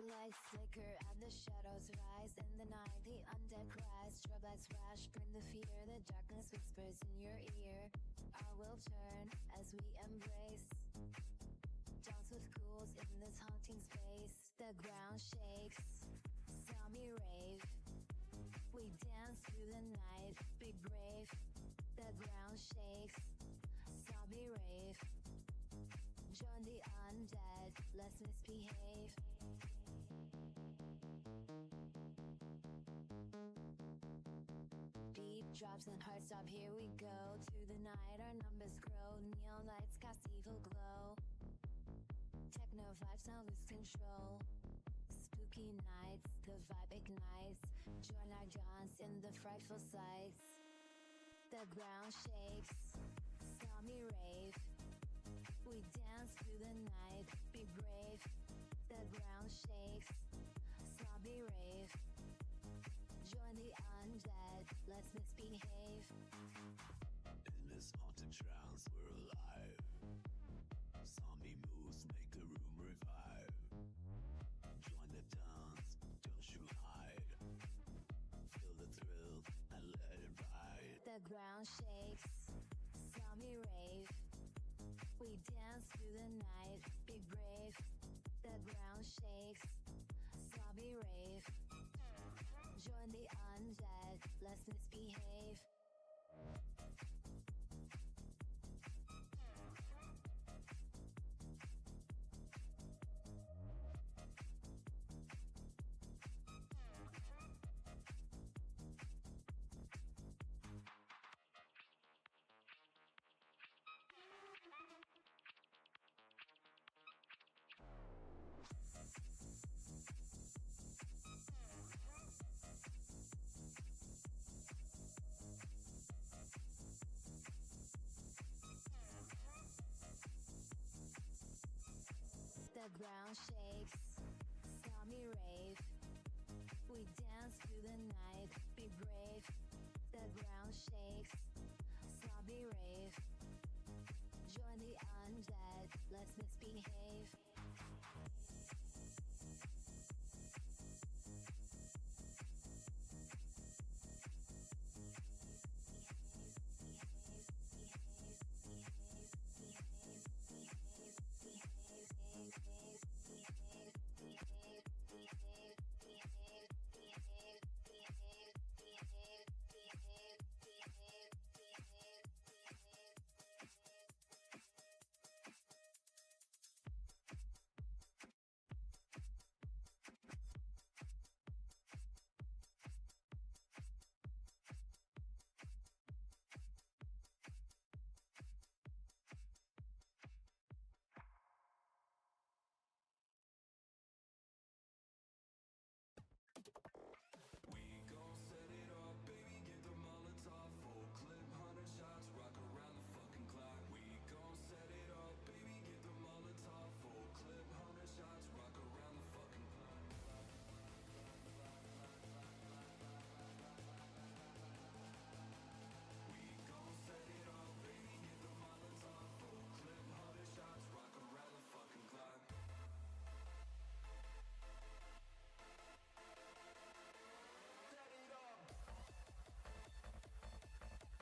lights flicker and the shadows rise. In the night, the undead cries. Strobe lights flash, bring the fear. The darkness whispers in your ear. Our will turn as we embrace. Dance with ghouls in this haunting space. The ground shakes, zombie rave. We dance through the night, be brave. The ground shakes, zombie rave. Join the undead, let's misbehave. Beat drops and heart stop, here we go. To the night our numbers grow. Neon lights cast evil glow. Techno vibes now lose control. Spooky nights, the vibe ignites. Join our dance in the frightful sights. The ground shakes, zombie rave. We dance through the night, be brave. The ground shakes, zombie rave. Join the undead, let's misbehave. In this haunted trance, we're alive. Zombie moves make the room revive. Join the dance, don't you hide. Feel the thrill and let it ride. The ground shakes, zombie rave. We dance through the night, be brave. The ground shakes, zombie rave. Join the undead, let's misbehave. The ground shakes, zombie rave. We dance through the night, be brave. The ground shakes, zombie rave. Join the undead, let's misbehave.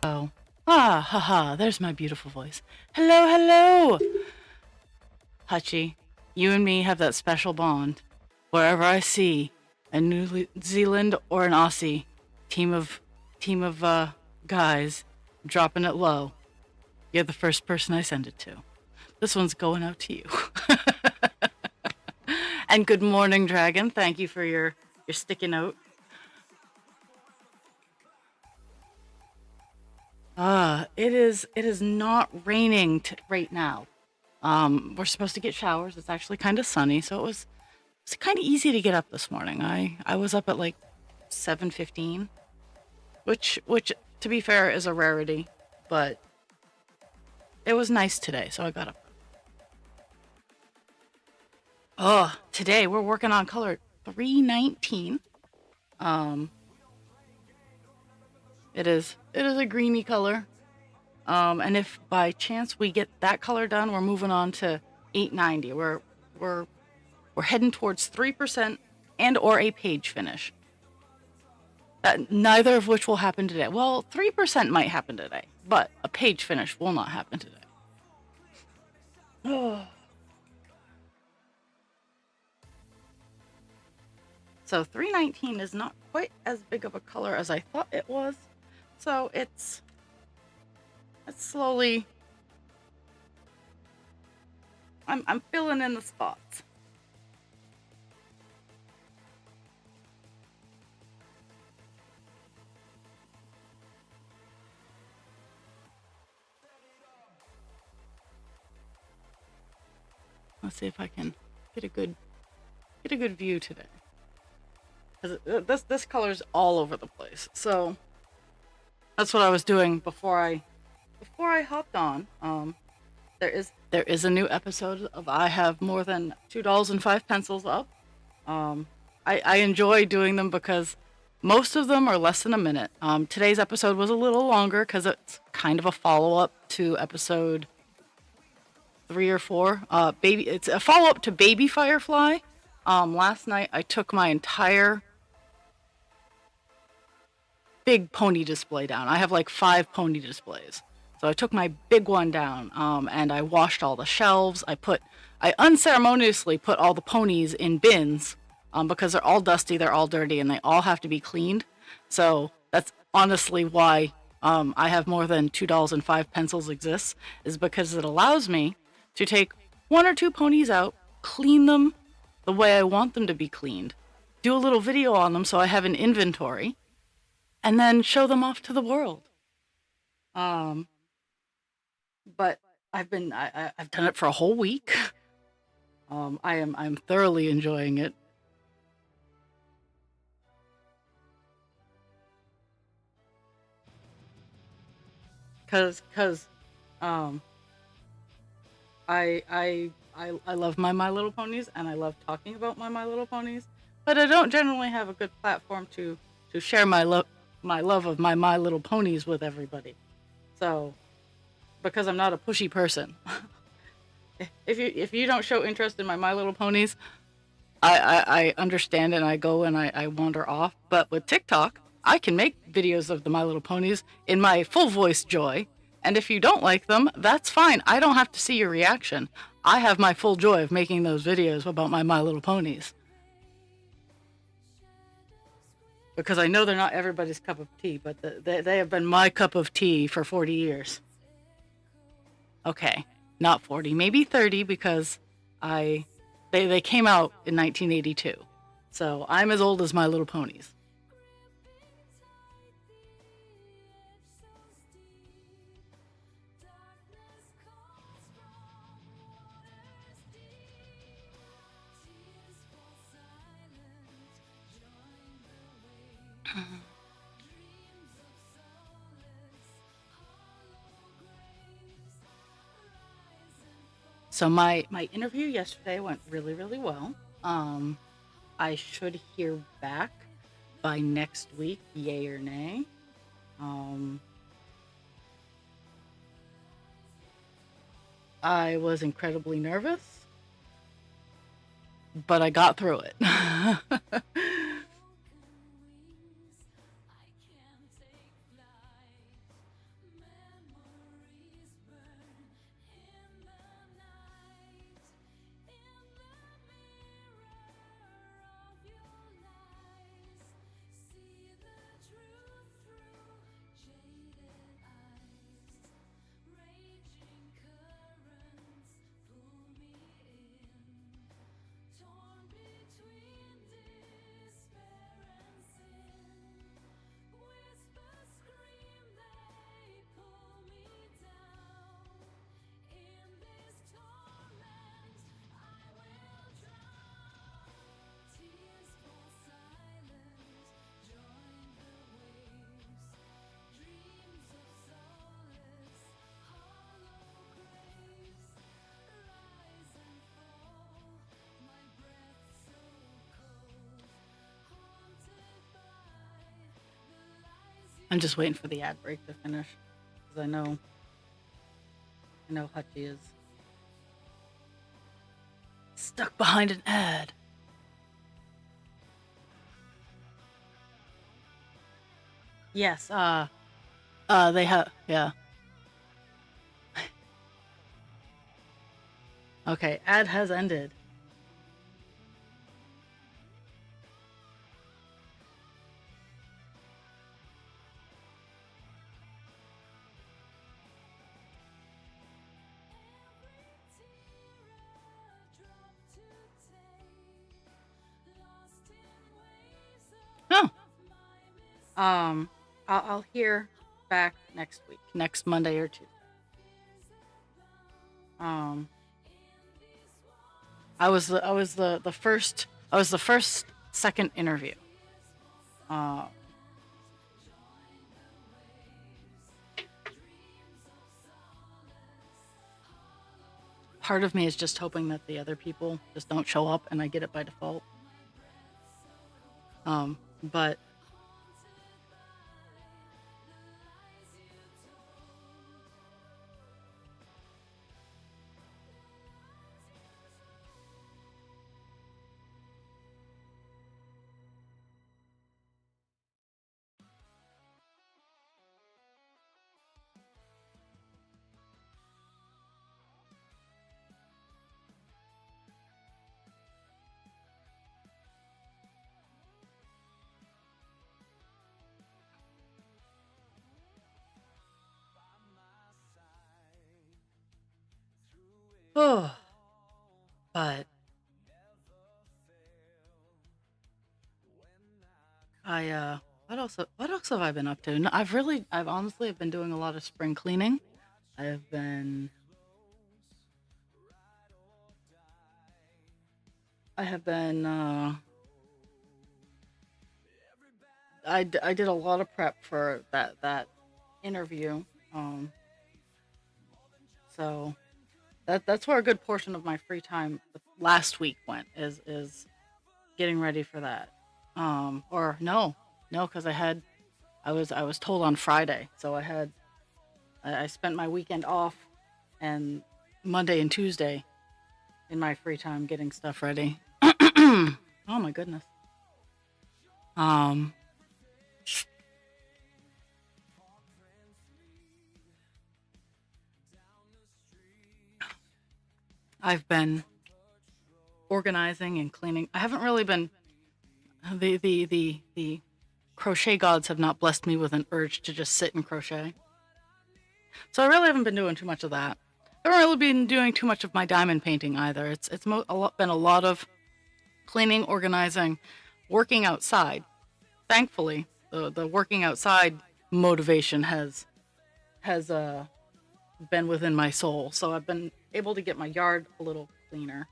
Oh. Ah, haha, there's my beautiful voice. Hello, hello! Hutchie, you and me have that special bond. Wherever I see a New Zealand or an Aussie team of guys dropping it low, you're the first person I send it to. This one's going out to you. And good morning, Dragon. Thank you for your sticky note. It is not raining right now. We're supposed to get showers. It's actually kind of sunny, so it's kind of easy to get up this morning. I was up at like 7:15, which to be fair is a rarity, but it was nice today, so I got up. Today we're working on color 319. It is a greeny color. And if by chance we get that color done, we're moving on to 890. We're we're heading towards 3% and or a page finish. Neither of which will happen today. Well, 3% might happen today, but a page finish will not happen today. So 319 is not quite as big of a color as I thought it was. So it's slowly, I'm filling in the spots. Let's see if I can get a good view today. This color's all over the place. So that's what I was doing before I hopped on. There is a new episode of I Have More Than $2.05 up. I enjoy doing them because most of them are less than a minute. Today's episode was a little longer because it's kind of a follow-up to episode 3 or 4. It's a follow-up to Baby Firefly. Last night I took my entire big pony display down. I have like 5 pony displays. So I took my big one down, and I washed all the shelves. I unceremoniously put all the ponies in bins, because they're all dusty, they're all dirty, and they all have to be cleaned. So that's honestly why I Have More Than $2.05 exists, is because it allows me to take 1 or 2 ponies out, clean them the way I want them to be cleaned, do a little video on them so I have an inventory, and then show them off to the world. But I've done it for a whole week. I'm thoroughly enjoying it. Cause I love my Little Ponies, and I love talking about my Little Ponies, but I don't generally have a good platform to share my love of my Little Ponies with everybody. So, because I'm not a pushy person, if you don't show interest in my Little Ponies, I understand, and I go and I wander off. But with TikTok, I can make videos of the My Little Ponies in my full voice joy. And if you don't like them, that's fine. I don't have to see your reaction. I have my full joy of making those videos about my Little Ponies. Because I know they're not everybody's cup of tea, but they have been my cup of tea for 40 years. Okay, not 40, maybe 30, because they came out in 1982. So I'm as old as My Little Ponies. So my interview yesterday went really, really well. I should hear back by next week, yay or nay. I was incredibly nervous, but I got through it. I'm just waiting for the ad break to finish, because I know Hutchie is Stuck behind an ad. Yes, they have, yeah. Okay, ad has ended. Oh, um, I'll hear back next week, next Monday or Tuesday. Um, I was the first second interview. Uh, Part of me is just hoping that the other people just don't show up and I get it by default. But oh, but what else have I been up to? No, I've honestly been doing a lot of spring cleaning. I've been I have been I did a lot of prep for that interview. Um so that's where a good portion of my free time last week went, is getting ready for that. Or no, because I was told on Friday, so I spent my weekend off, and Monday and Tuesday in my free time getting stuff ready. Oh my goodness. Um, I've been organizing and cleaning. I haven't really been the crochet gods have not blessed me with an urge to just sit and crochet. So I really haven't been doing too much of that. I haven't really been doing too much of my diamond painting either. Been a lot of cleaning, organizing, working outside. Thankfully, the working outside motivation has been within my soul. So I've been able to get my yard a little cleaner.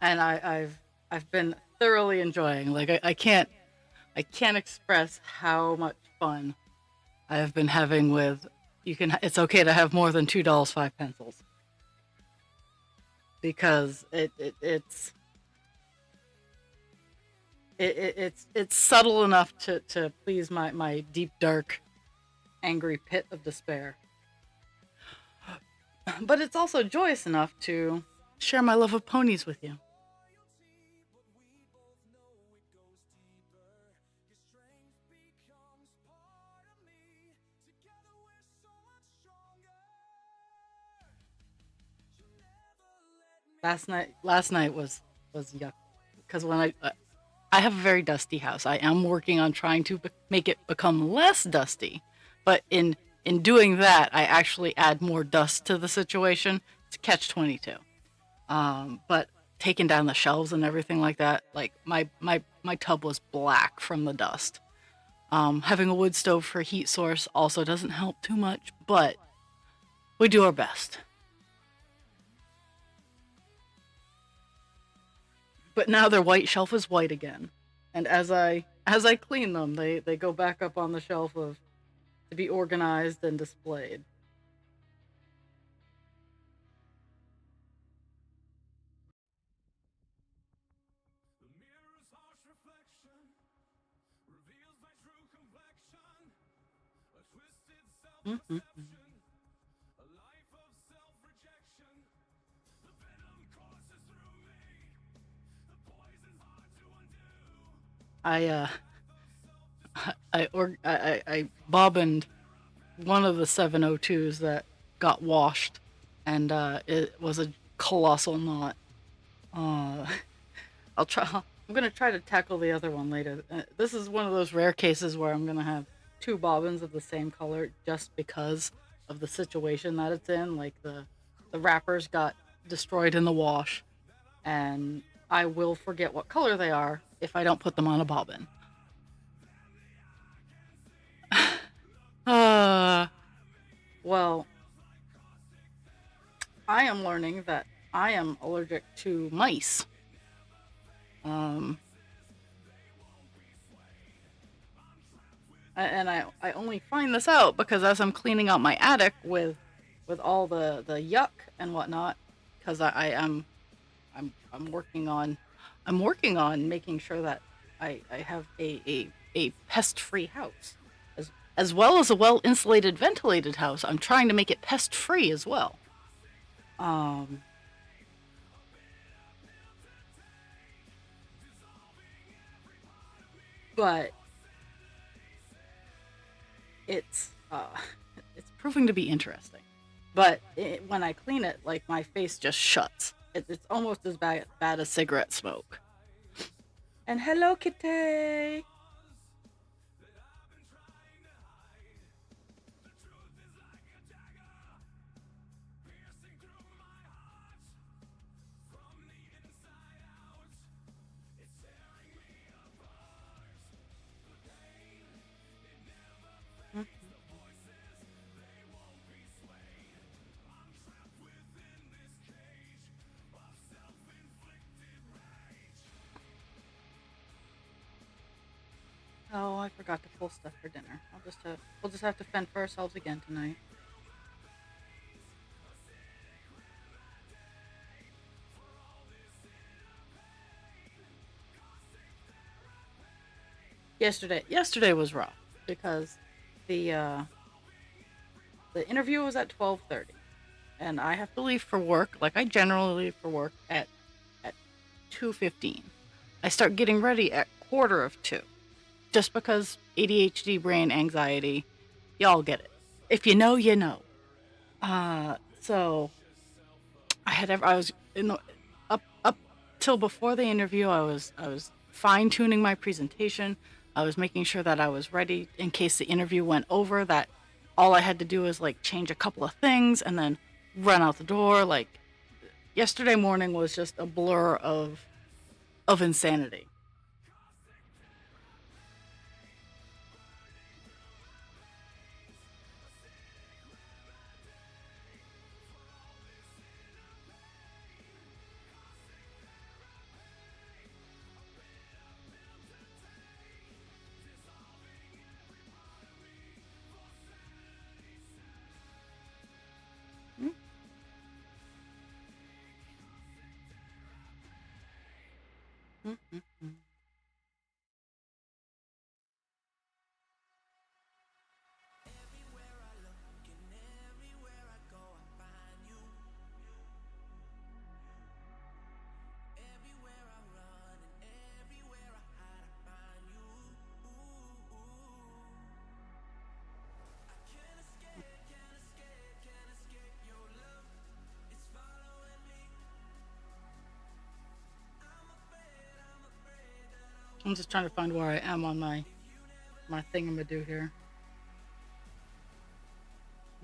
And I've been thoroughly enjoying. Like I can't express how much fun I have been having with. It's okay to have more than $2 5 pencils, because it's subtle enough to please my deep dark angry pit of despair, but it's also joyous enough to share my love of ponies with you. Last night was yuck, because when I have a very dusty house. I am working on trying to make it become less dusty, but in doing that, I actually add more dust to the situation. It's catch 22. But taking down the shelves and everything like that, like my tub was black from the dust. Having a wood stove for a heat source also doesn't help too much, but we do our best. But now their white shelf is white again, and as I clean them, they go back up on the shelf of to be organized and displayed. Mhm. I I bobbined one of the 702s that got washed, and it was a colossal knot. Uh, I'll try. I'm gonna try to tackle the other one later. This is one of those rare cases where I'm gonna have two bobbins of the same color just because of the situation that it's in. Like the wrappers got destroyed in the wash, and I will forget what color they are if I don't put them on a bobbin. uh, well, I am learning that I am allergic to mice. Um, and I only find this out because as I'm cleaning out my attic with all the yuck and whatnot, because I am I'm working on making sure that I have a pest free house as well as a well insulated ventilated house. I'm trying to make it pest free as well. Um, but it's it's proving to be interesting. But when I clean it, like my face just shuts. It's almost as bad as cigarette smoke. And hello, Kitty. Oh, I forgot to pull stuff for dinner. We'll just have to fend for ourselves again tonight. Yesterday was rough because the uh the interview was at 12:30 and I have to leave for work like I generally leave for work at 2:15. I start getting ready at quarter of 2 just because ADHD brain anxiety. Y'all get it. If you know, you know. So I was in the up till before the interview. I was fine tuning my presentation. I was making sure that I was ready in case the interview went over. That all I had to do was like change a couple of things and then run out the door. Like yesterday morning was just a blur of insanity. Mm-hmm. I'm just trying to find where I am on my thingamadoo here.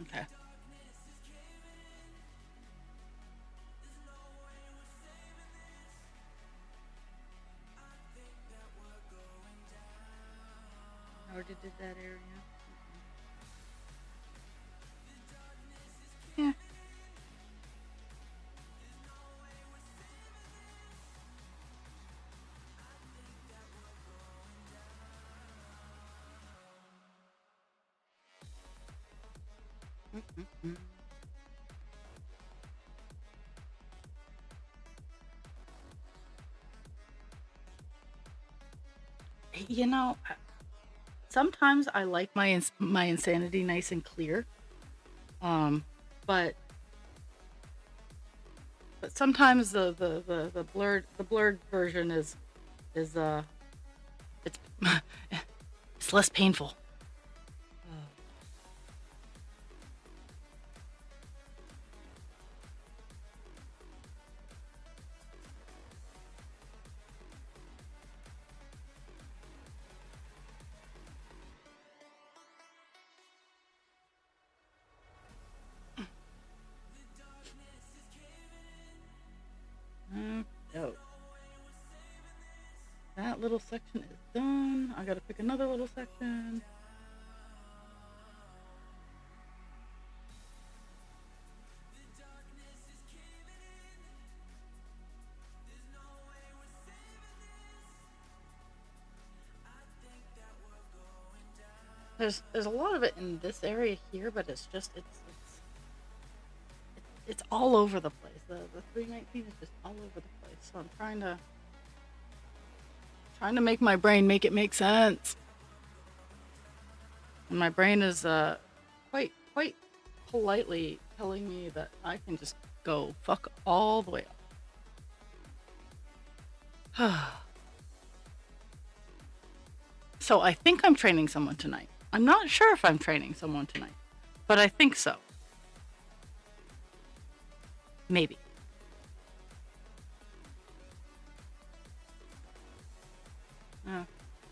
Okay. I already did that area. Yeah. Mm-mm-mm. You know, sometimes I like my insanity nice and clear. But sometimes the blurred version is it's it's less painful. Oh, that little section is done. I gotta pick another little section. There's a lot of it in this area here, but it's all over the place. The 319 is just all over the place. So I'm trying to make my brain make sense. And my brain is quite politely telling me that I can just go fuck all the way up. So I think I'm training someone tonight. I'm not sure if I'm training someone tonight, but I think so. Maybe.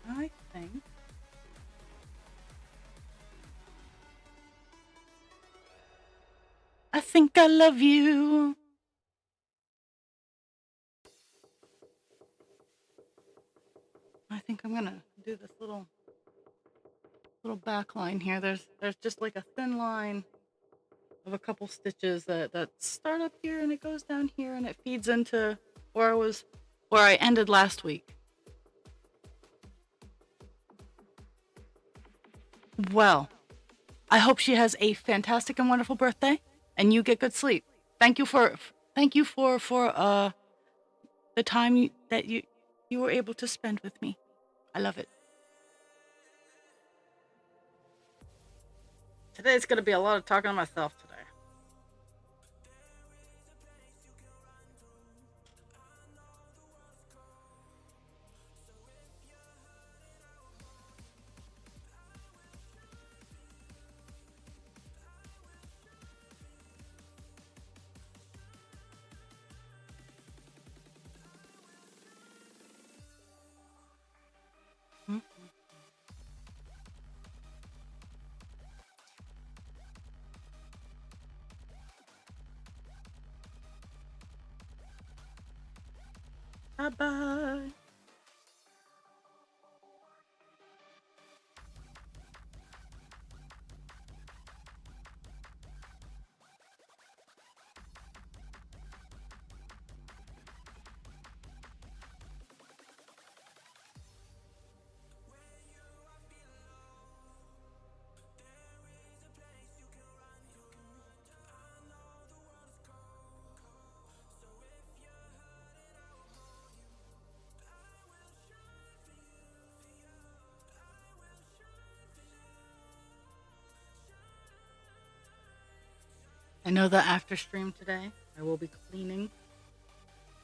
I think. I think I love you. I think I'm gonna do this little back line here. There's just like a thin line of a couple stitches that start up here and it goes down here and it feeds into where I ended last week. Well, I hope she has a fantastic and wonderful birthday and you get good sleep. Thank you for the time that you were able to spend with me. I love it. Today's going to be a lot of talking to myself today. Bye-bye. I know that after stream today, I will be cleaning.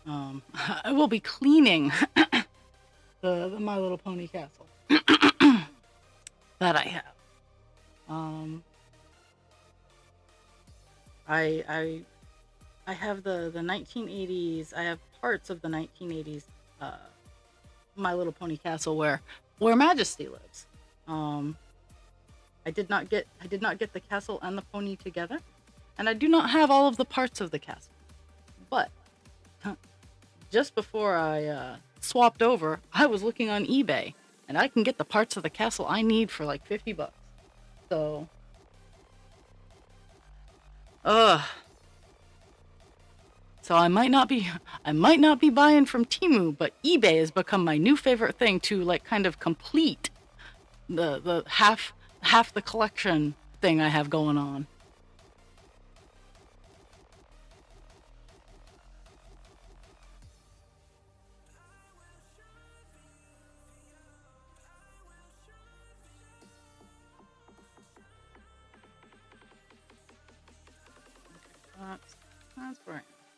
I will be cleaning the My Little Pony castle that I have. I have the 1980s. I have parts of the 1980s My Little Pony castle where Majesty lives. I did not get the castle and the pony together, and I do not have all of the parts of the castle. But just before I swapped over, I was looking on eBay, and I can get the parts of the castle I need for like $50. So, so I might not be buying from Temu, but eBay has become my new favorite thing to like kind of complete the half the collection thing I have going on.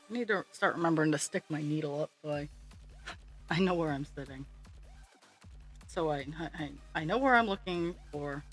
I need to start remembering to stick my needle up so I know where I'm sitting. So I know where I'm looking for.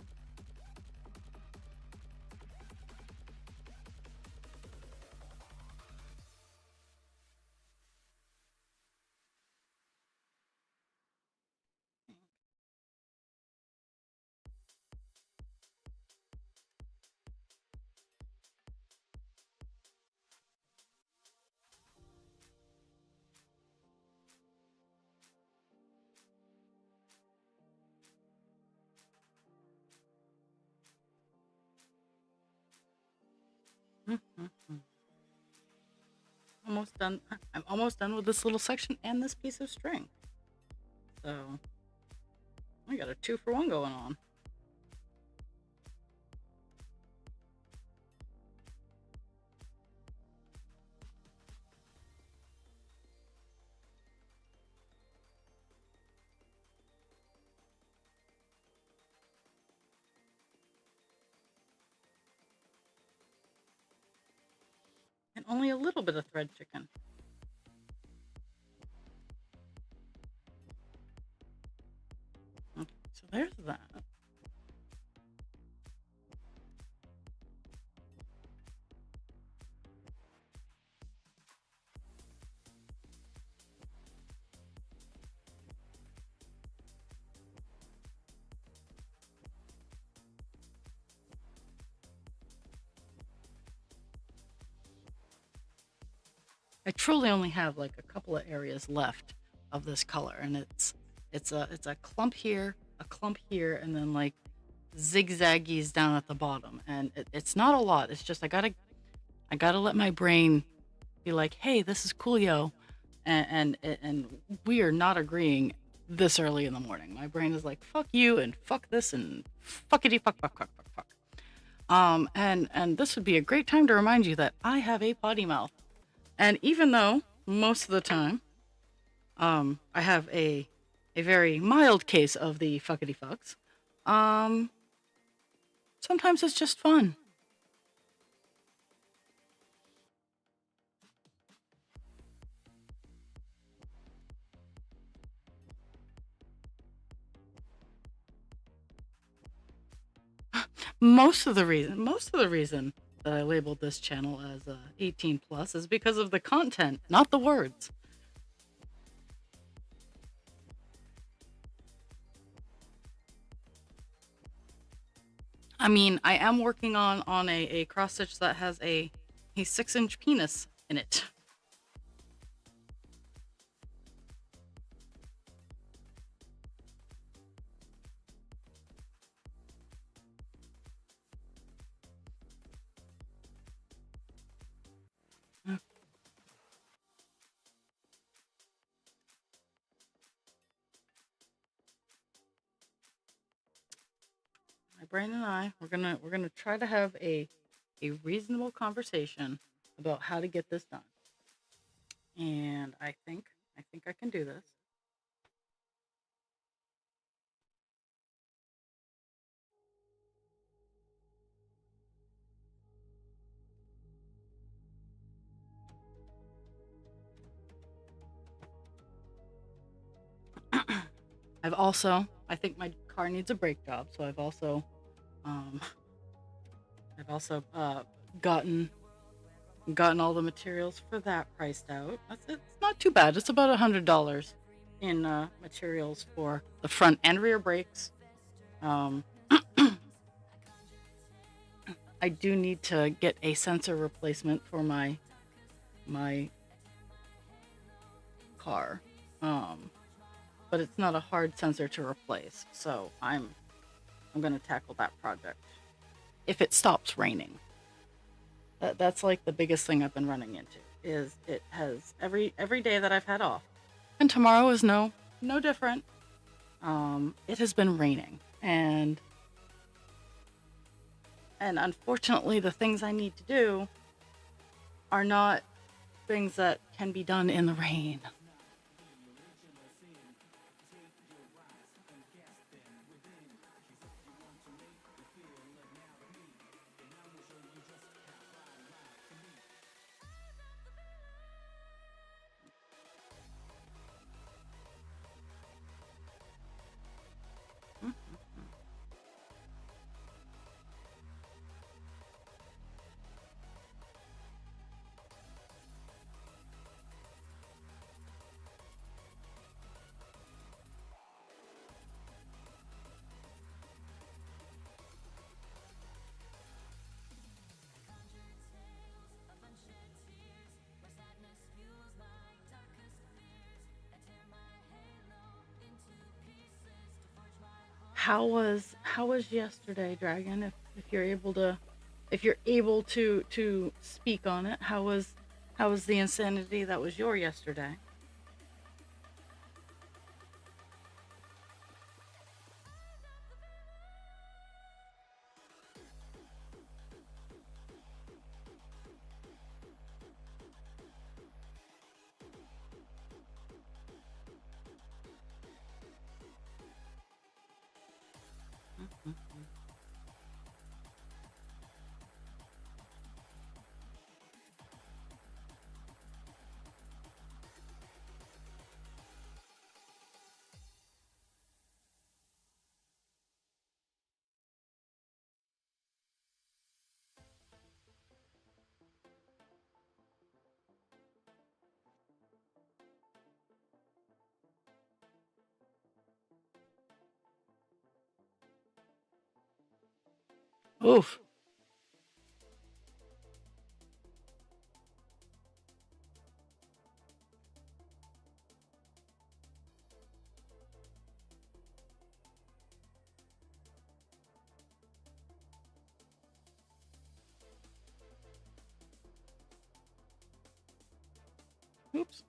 Almost done. I'm almost done with this little section and this piece of string. So I got a 2-for-1 going on. And only a little bit of thread chicken. Okay, so there's that. I truly only have like a couple of areas left of this color, and it's a clump here, and then like zigzaggies down at the bottom, and it's not a lot. It's just I gotta let my brain be like, hey, this is cool, yo, and we are not agreeing this early in the morning. My brain is like, fuck you and fuck this and fuckity fuck fuck fuck fuck fuck. And this would be a great time to remind you that I have a potty mouth. And even though most of the time, I have a very mild case of the fuckity fucks, sometimes it's just fun. Most of the reason that I labeled this channel as 18 plus is because of the content, not the words. I mean, I am working on a cross stitch that has a 6-inch penis in it. My brain and I, we're gonna try to have a reasonable conversation about how to get this done. And I think I can do this. I think my car needs a brake job, so I've also gotten all the materials for that priced out. It's not too bad. It's about $100 in materials for the front and rear brakes. I do need to get a sensor replacement for my car, but it's not a hard sensor to replace. So I'm gonna tackle that project if it stops raining. That's like the biggest thing I've been running into is it has every day that I've had off, and tomorrow is no different. It has been raining, and unfortunately the things I need to do are not things that can be done in the rain. how was yesterday, Dragon? If you're able to speak on it, how was the insanity that was your yesterday? Oof. Oops.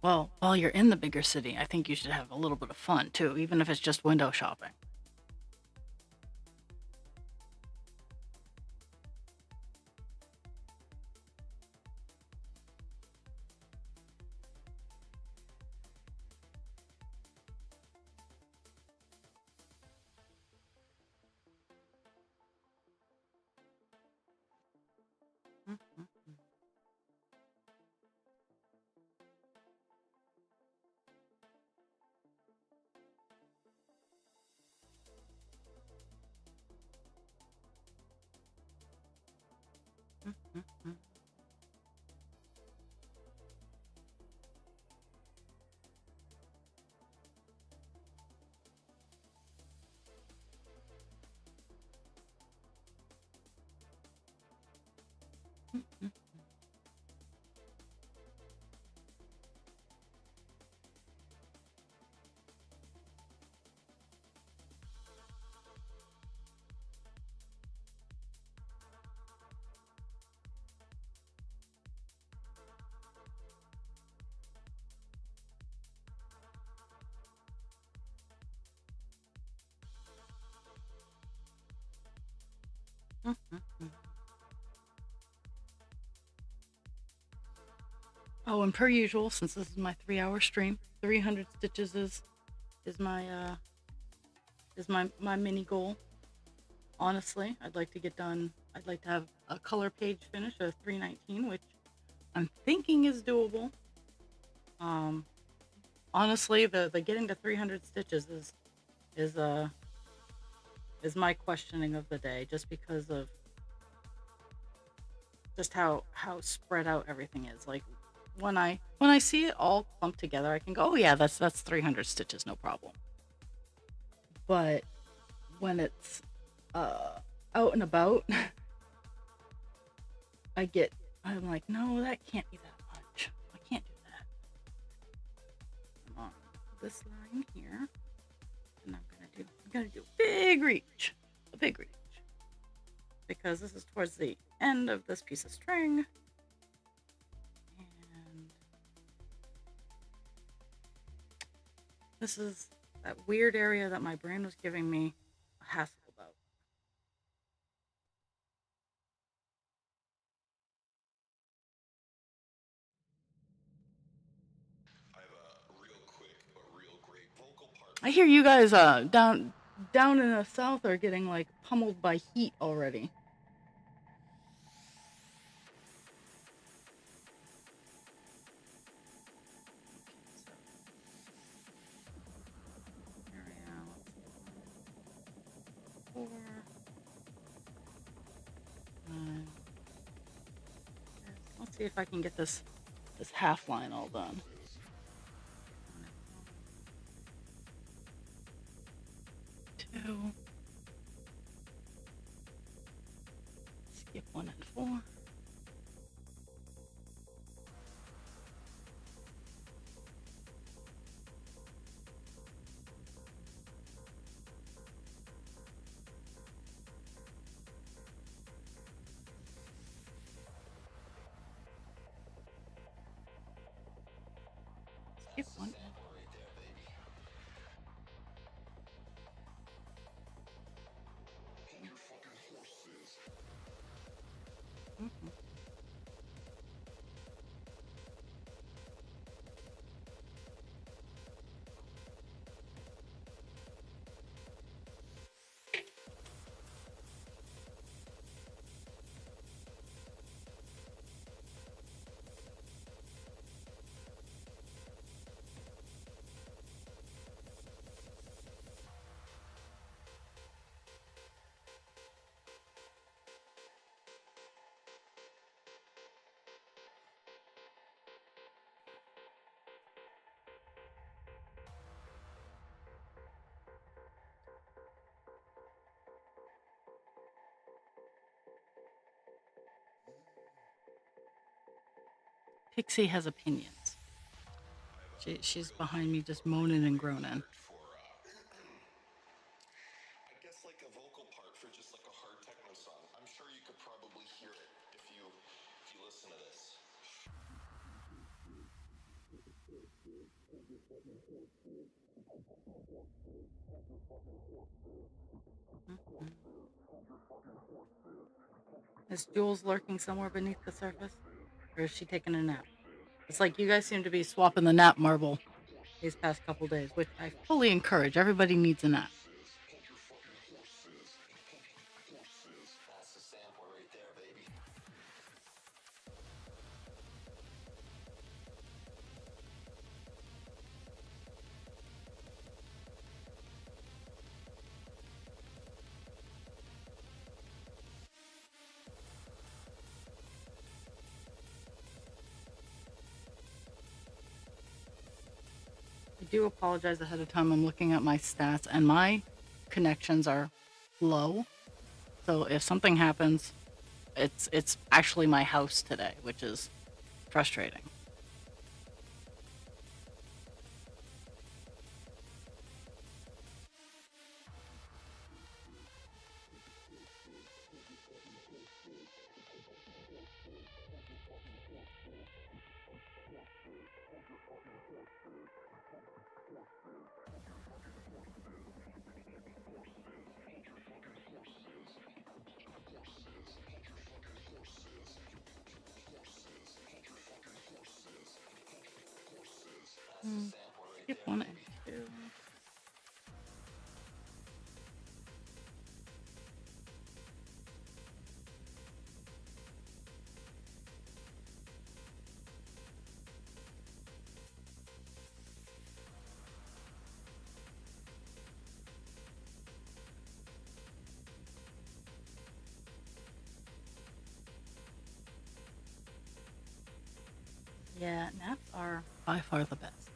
Well, while you're in the bigger city, I think you should have a little bit of fun too, even if it's just window shopping. Oh, and per usual, since this is my 3-hour stream, 300 stitches is my mini goal. Honestly, I'd like to get done. I'd like to have a color page finish of 319, which I'm thinking is doable. Um, Honestly, the getting to 300 stitches is uh is my questioning of the day, just because of just how spread out everything is. Like when I see it all clumped together, I can go, oh yeah, that's 300 stitches, no problem. But when it's uh out and about, I'm like, no, that can't be that much. I can't do that. Come on, this line here, and I'm gonna do a big reach, because this is towards the end of this piece of string, and this is that weird area that my brain was giving me a hassle about. I hear you guys down in the south are getting like pummeled by heat already. See if I can get this half line all done. Two. Skip 1 and 4. Skip 1 and 4. Mhm. Pixie has opinions. She's behind me just moaning and groaning. I guess like a vocal part for just like a hard techno song. I'm sure you could probably hear it if you listen to this. Is Jules lurking somewhere beneath the surface? Or is she taking a nap? It's like you guys seem to be swapping the nap marble these past couple days, which I fully encourage. Everybody needs a nap. That's the sample right there, baby. I do apologize ahead of time. I'm looking at my stats and my connections are low. So if something happens, it's actually my house today, which is frustrating. Skip 1 and 2. Yeah, naps are by far the best.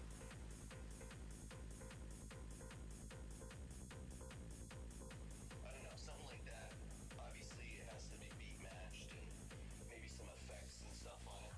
I don't know, something like that. Obviously, it has to be beat matched and maybe some effects and stuff on it.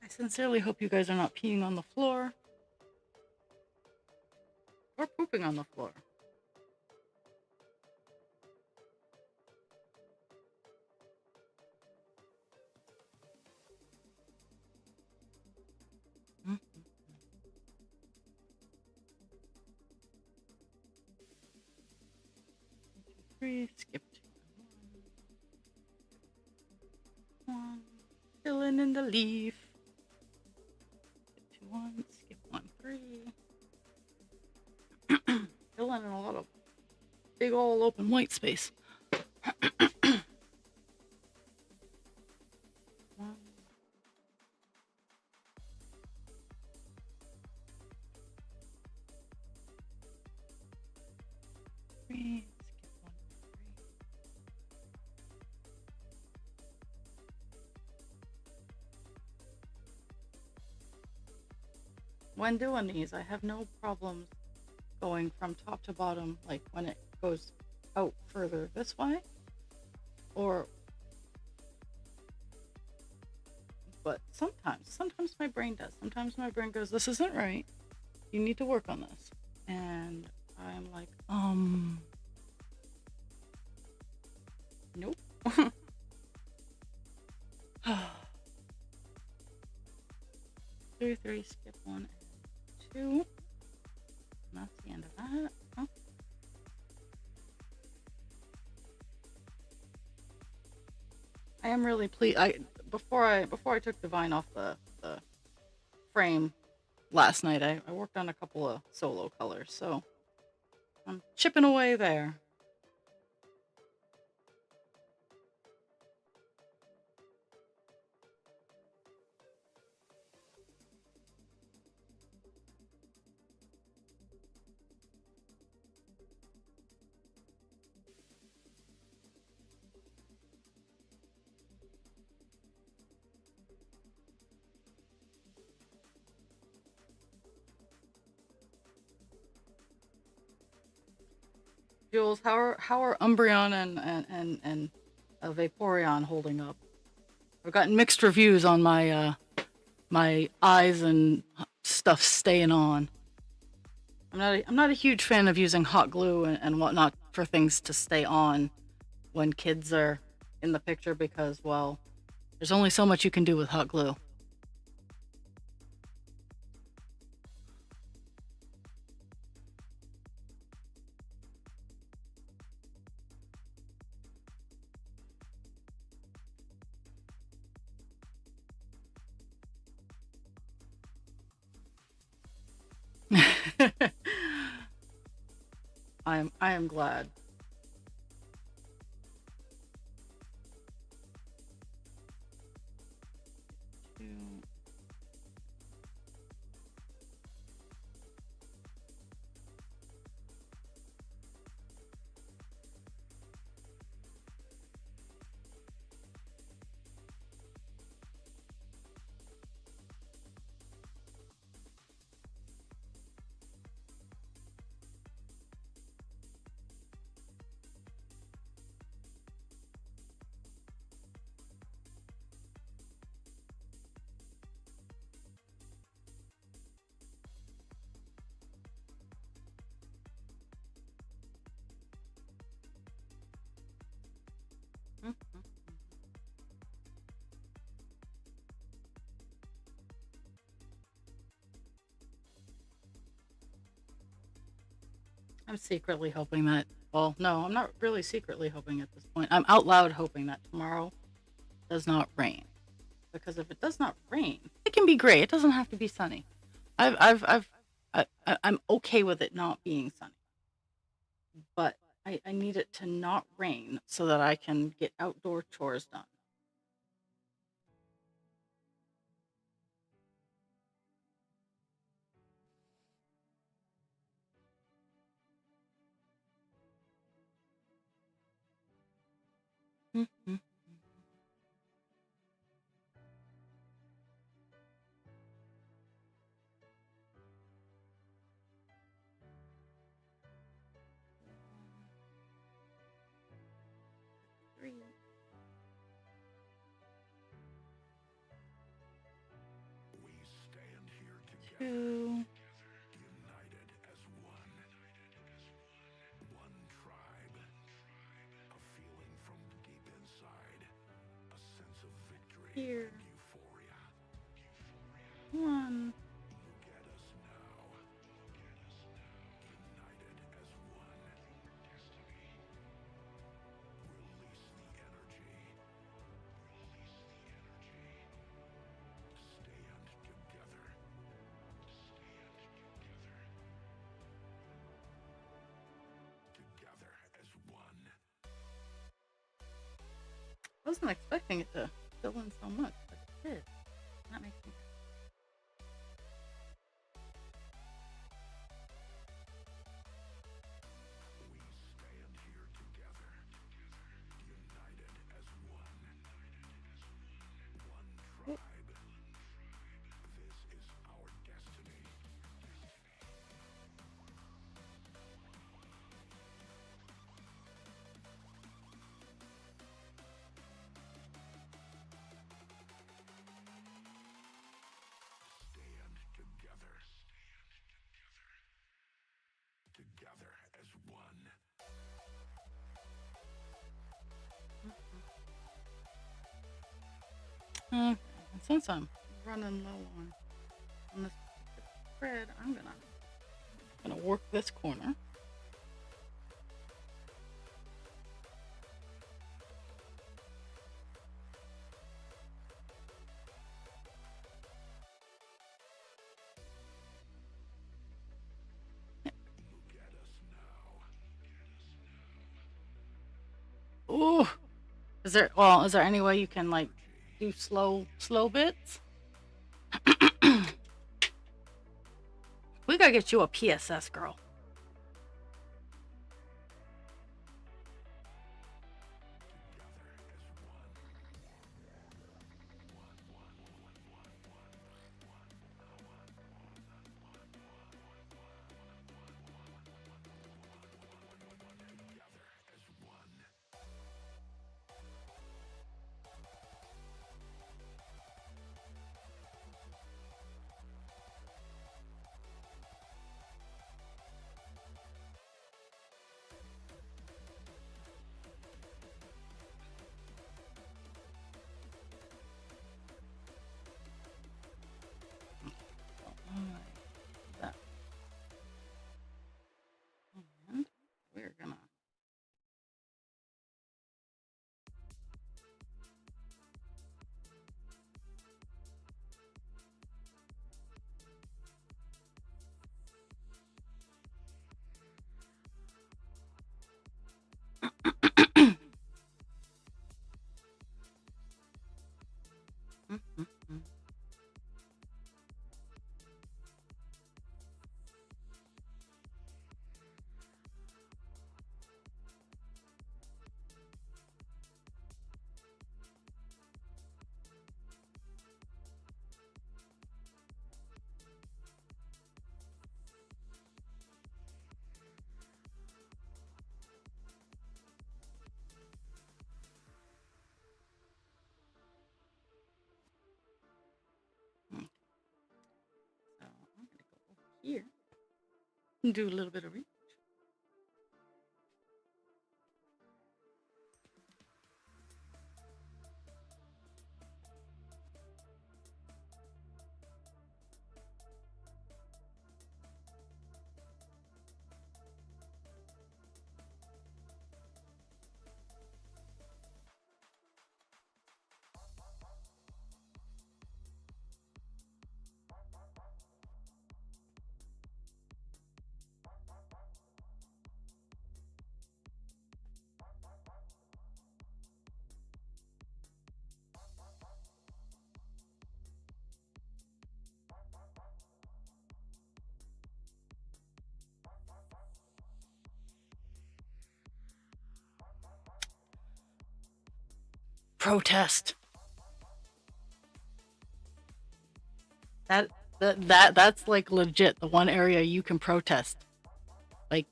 I sincerely hope you guys are not peeing on the floor. Or pooping on the floor. Three, skip 2, 1. Filling in the leaf. Skip 2, 1, skip 1, 3. Filling in a lot of big old open white space. 1. 3, skip 1, 3. When doing these, I have no problems going from top to bottom, like when it goes out further this way, but sometimes my brain does. Sometimes my brain goes, this isn't right. You need to work on this. And I'm like, nope. 3, 3, skip 1 and 2. And that's the end of that. Oh. I am really pleased. Before I took the vine off the frame last night, I worked on a couple of solo colors, so I'm chipping away there. Jules, how are Umbreon and Vaporeon holding up? I've gotten mixed reviews on my my eyes and stuff staying on. I'm not a huge fan of using hot glue and whatnot for things to stay on when kids are in the picture because, well, there's only so much you can do with hot glue. I am glad. I'm secretly hoping that, well, no, I'm not really secretly hoping at this point. I'm out loud hoping that tomorrow does not rain. Because if it does not rain, it can be gray. It doesn't have to be sunny. I'm okay with it not being sunny. But I need it to not rain so that I can get outdoor chores done. Mm-hmm. Three. We stand here together, Two. united as one. here. Come on. I wasn't expecting it to fill in so much, but it did. That makes me happy. Together as one. And since I'm running low on this thread, I'm gonna work this corner. Ooh, is there any way you can like do slow bits? We gotta get you a PSS, girl. That. And we're gonna here and do a little bit of reach. Protest. That's like legit the one area you can protest. Like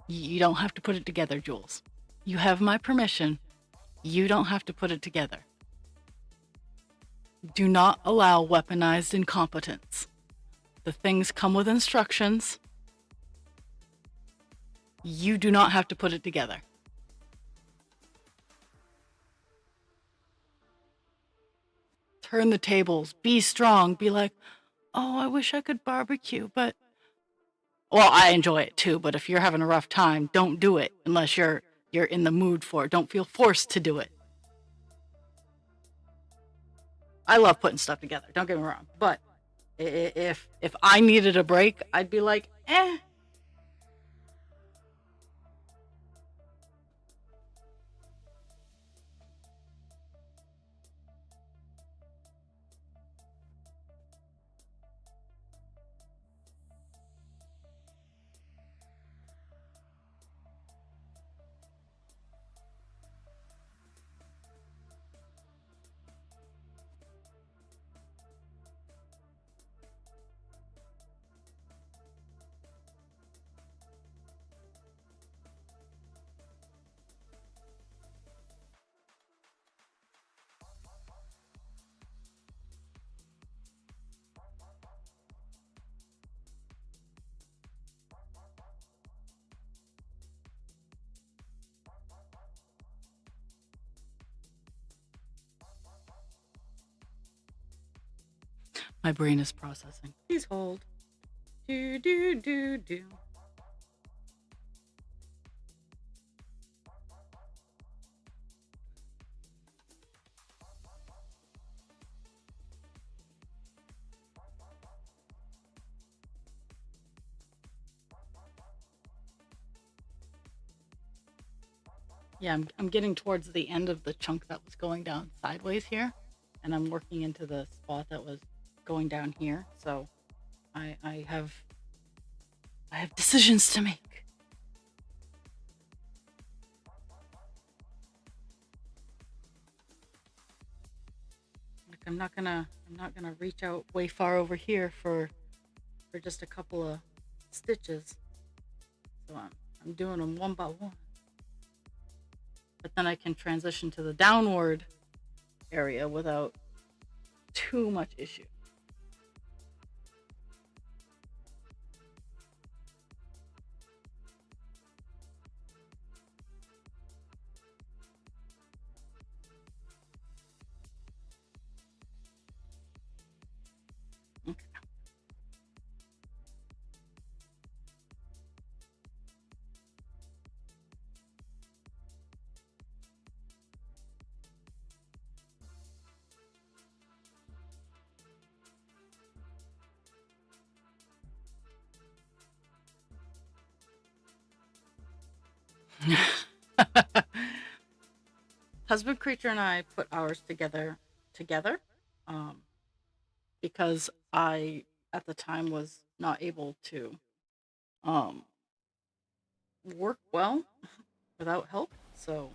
you don't have to put it together, Jules. You have my permission. You don't have to put it together. Do not allow weaponized incompetence. The things come with instructions. You do not have to put it together. turn the tables, be strong, be like, oh, I wish I could barbecue, but well, I enjoy it too, but if you're having a rough time, don't do it unless you're in the mood for it. Don't feel forced to do it. I love putting stuff together, don't get me wrong, but if I needed a break, I'd be like, eh. My brain is processing. Please hold. Do, do, do, do. Yeah, I'm getting towards the end of the chunk that was going down sideways here, and I'm working into the spot that was going down here. So I have decisions to make. Like I'm not gonna reach out way far over here for just a couple of stitches. So I'm doing them one by one. But then I can transition to the downward area without too much issue. Okay. Husband Creature and I put ours together um, because I at the time was not able to um, work well without help. So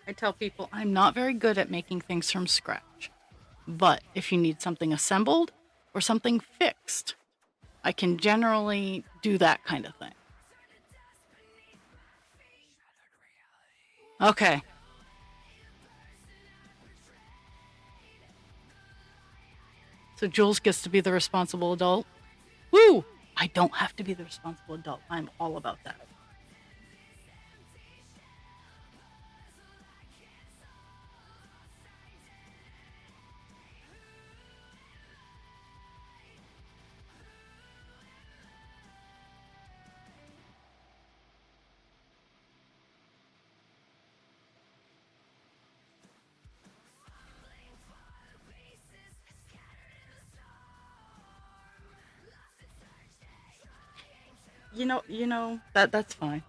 I tell people I'm not very good at making things from scratch. But if you need something assembled or something fixed, I can generally do that kind of thing. Okay. So Jules gets to be the responsible adult. Woo! I don't have to be the responsible adult. I'm all about that. that's fine.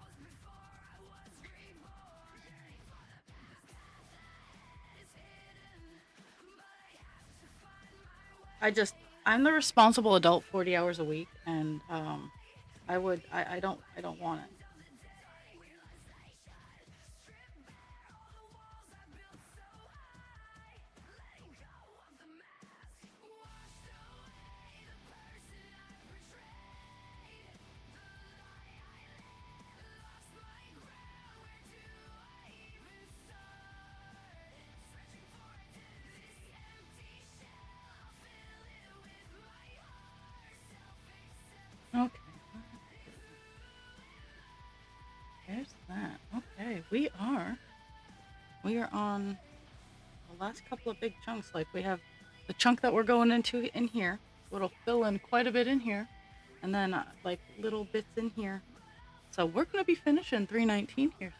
I just I'm the responsible adult 40 hours a week, and I don't want it. Okay, there's that. Okay, we are on the last couple of big chunks. Like we have the chunk that we're going into in here. So it'll fill in quite a bit in here, and then like little bits in here. So we're gonna be finishing 319 here.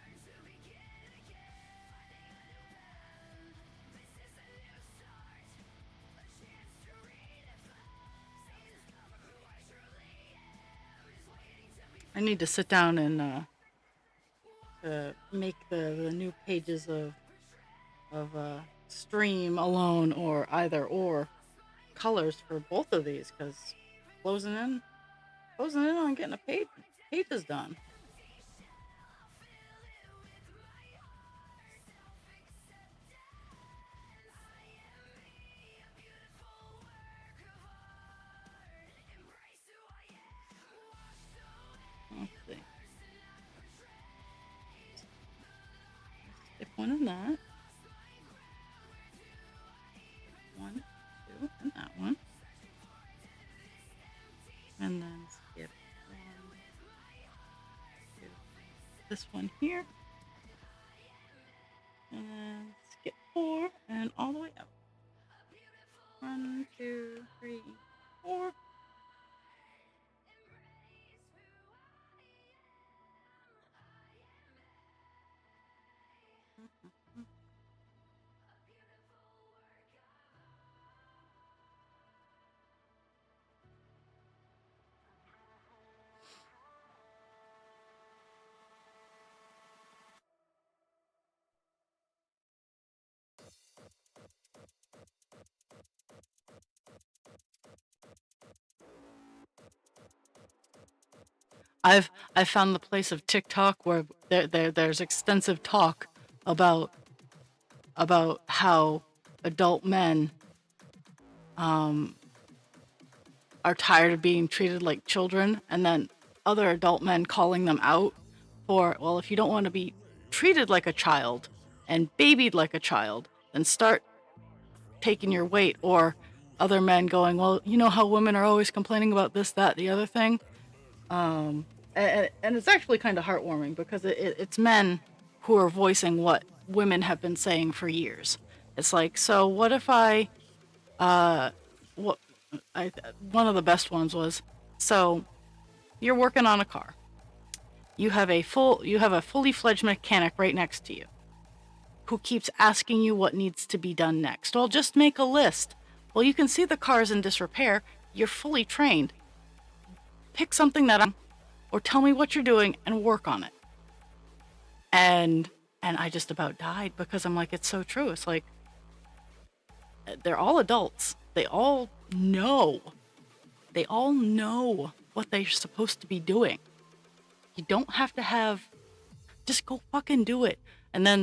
I need to sit down and make the new pages of stream alone or either or colors for both of these because closing in on getting a pages done. Let's see. Stick one in that. One, two, and that one. And then skip one, two, this one here. And then skip 4 and all the way up. 1, 2, 3, 4. I've found the place of TikTok where there's extensive talk about how adult men are tired of being treated like children, and then other adult men calling them out for, well, if you don't want to be treated like a child and babied like a child, then start taking your weight. Or other men going, well, you know how women are always complaining about this, that, the other thing. And it's actually kind of heartwarming because it's men who are voicing what women have been saying for years. It's like, so what if what I one of the best ones was, so you're working on a car. You have a fully fledged mechanic right next to you who keeps asking you what needs to be done next. Well, just make a list. Well, you can see the car's in disrepair. You're fully trained. Pick something or tell me what you're doing and work on it. And I just about died because I'm like, it's so true. It's like, they're all adults. They all know what they're supposed to be doing. You don't have to just go fucking do it. And then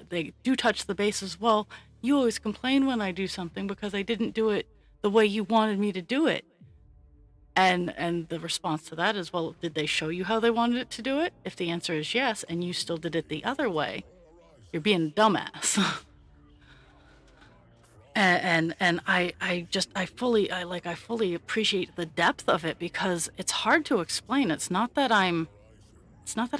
they do touch the base as well. You always complain when I do something because I didn't do it the way you wanted me to do it. And the response to that is, well, did they show you how they wanted it to do it? If the answer is yes, and you still did it the other way, you're being a dumbass. and I fully appreciate the depth of it because it's hard to explain. It's not that I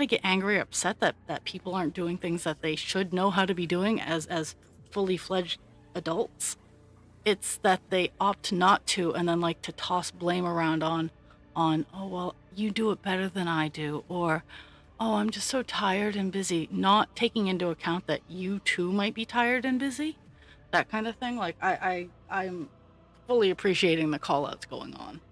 get angry or upset that people aren't doing things that they should know how to be doing as fully fledged adults. It's that they opt not to, and then like to toss blame around on, oh, well, you do it better than I do, or, oh, I'm just so tired and busy, not taking into account that you too might be tired and busy, that kind of thing. Like I'm fully appreciating the call outs going on.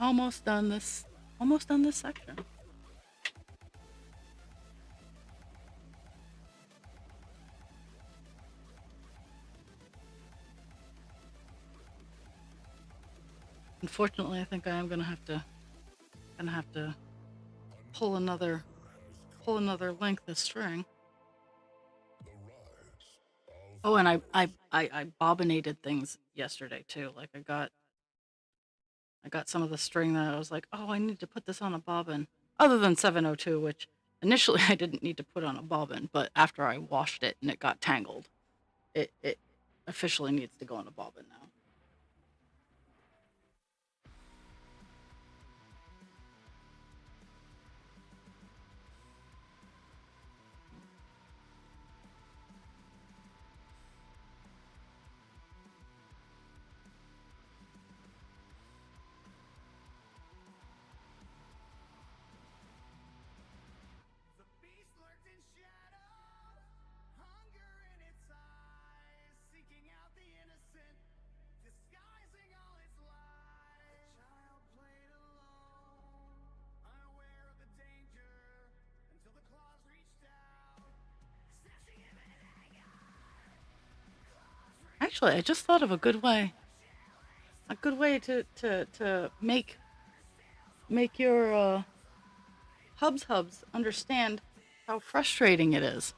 Almost done this. Almost done this section. Unfortunately, I think I am gonna have to pull another length of string. Oh, and I bobbinated things yesterday too. Like I got some of the string that I was like, oh, I need to put this on a bobbin. Other than 702, which initially I didn't need to put on a bobbin, but after I washed it and it got tangled, it officially needs to go on a bobbin now. The beast lurked in shadows, hunger in its eyes, seeking out the innocent, disguising all its lies. The child played alone, unaware of the danger, until the claws reached out, snatching him in anger. Actually, I just thought of a good way to make your hubs understand how frustrating it is.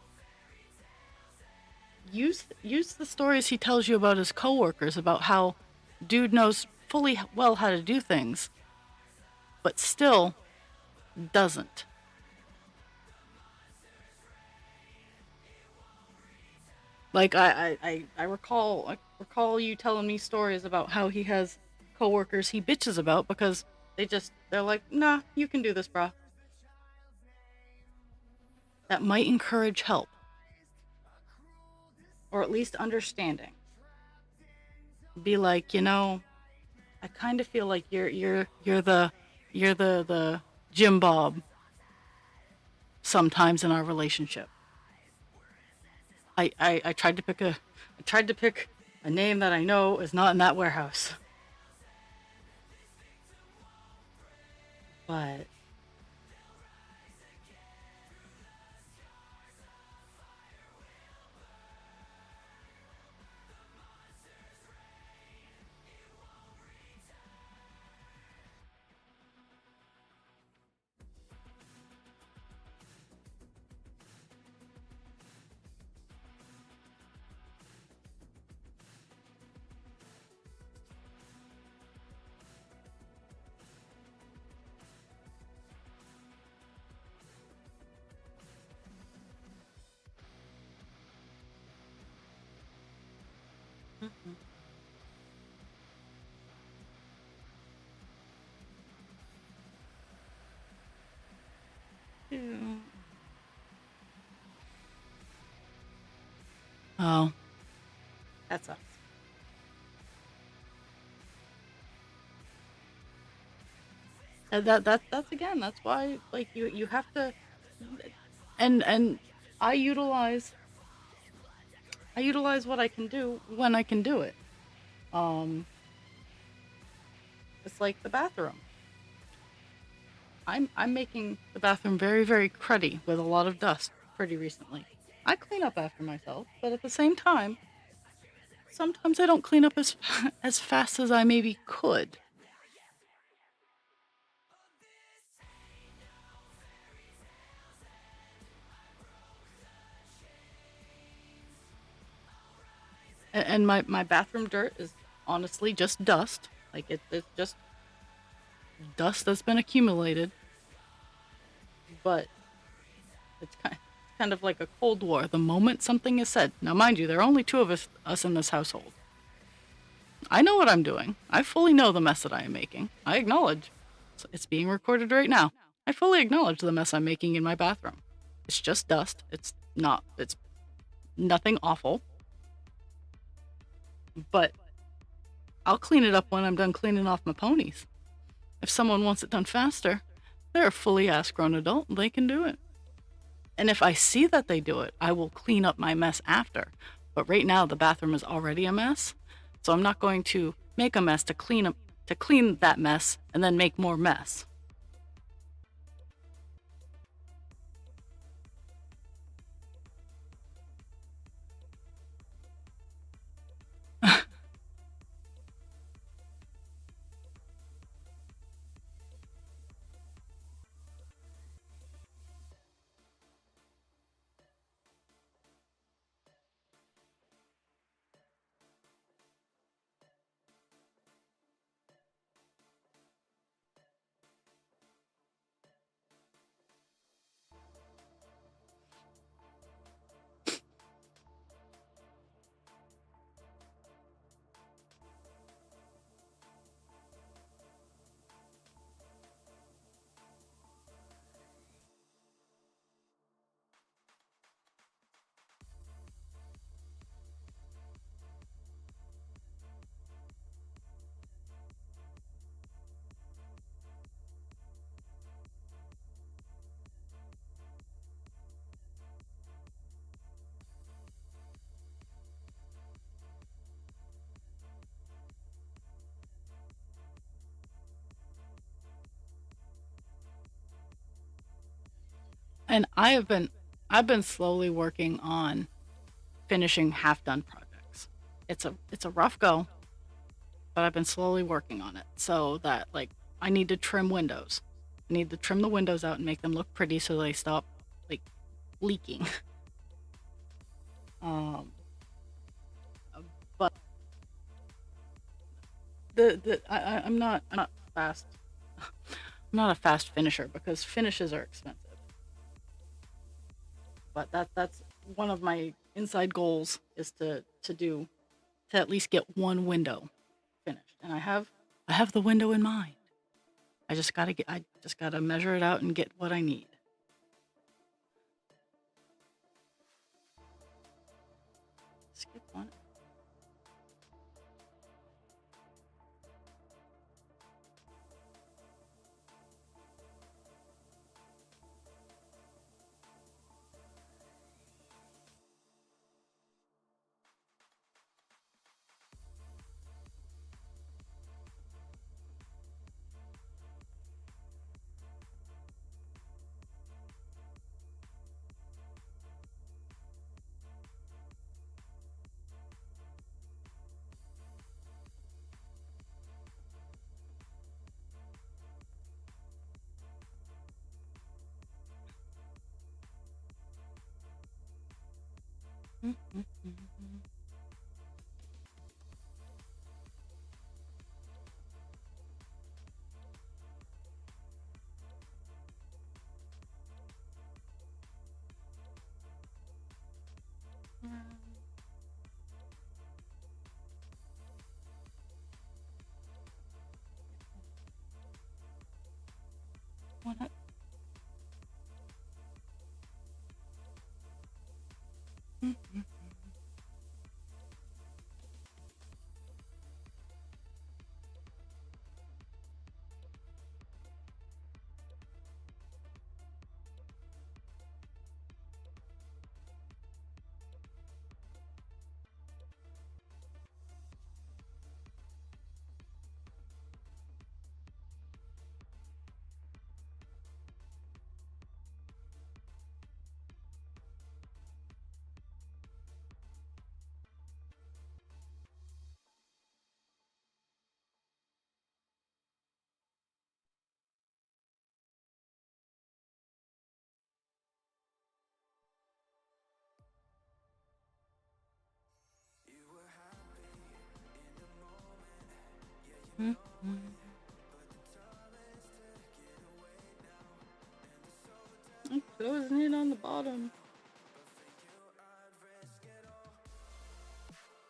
Use the stories he tells you about his coworkers about how dude knows fully well how to do things, but still doesn't. Like I recall you telling me stories about how he has coworkers he bitches about because they're like, nah, you can do this, brah. That might encourage help. Or at least understanding. Be like, I kind of feel like you're the Jim Bob sometimes in our relationship. I tried to pick a name that I know is not in that warehouse. But oh, that sucks. And that's again. That's why, like, you have to, and I utilize what I can do when I can do it. It's like the bathroom. I'm making the bathroom very, very cruddy with a lot of dust pretty recently. I clean up after myself, but at the same time, sometimes I don't clean up as fast as I maybe could. And my bathroom dirt is honestly just dust. Like it's just dust that's been accumulated. But it's kind of like a Cold War. The moment something is said, now mind you, there are only two of us in this household. I know what I'm doing. I fully know the mess that I am making. I acknowledge. It's being recorded right now. I fully acknowledge the mess I'm making in my bathroom. It's just dust. It's nothing awful. But I'll clean it up when I'm done cleaning off my ponies. If someone wants it done faster, they're a fully ass grown adult and they can do it. And if I see that they do it, I will clean up my mess after. But right now the bathroom is already a mess, so I'm not going to make a mess to clean that mess and then make more mess. And I've been slowly working on finishing half done projects. It's a rough go, but I've been slowly working on it so that like I need to trim windows. I need to trim the windows out and make them look pretty so they stop like leaking. um but I'm not fast. I'm not a fast finisher because finishes are expensive. But that's one of my inside goals is to at least get one window finished. And I have the window in mind. I just gotta measure it out and get what I need. Skip one. What? I'm closing it on the bottom.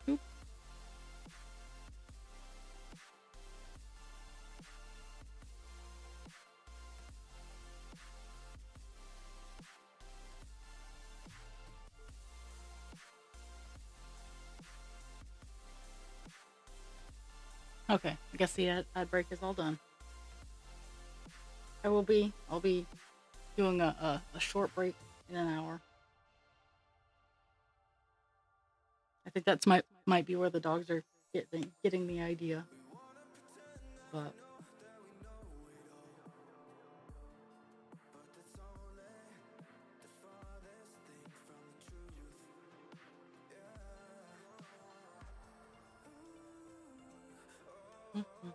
Oop. Okay, I guess the ad break is all done. I'll be doing a short break in an hour. think that's might be where the dogs are getting the idea. But Mhm.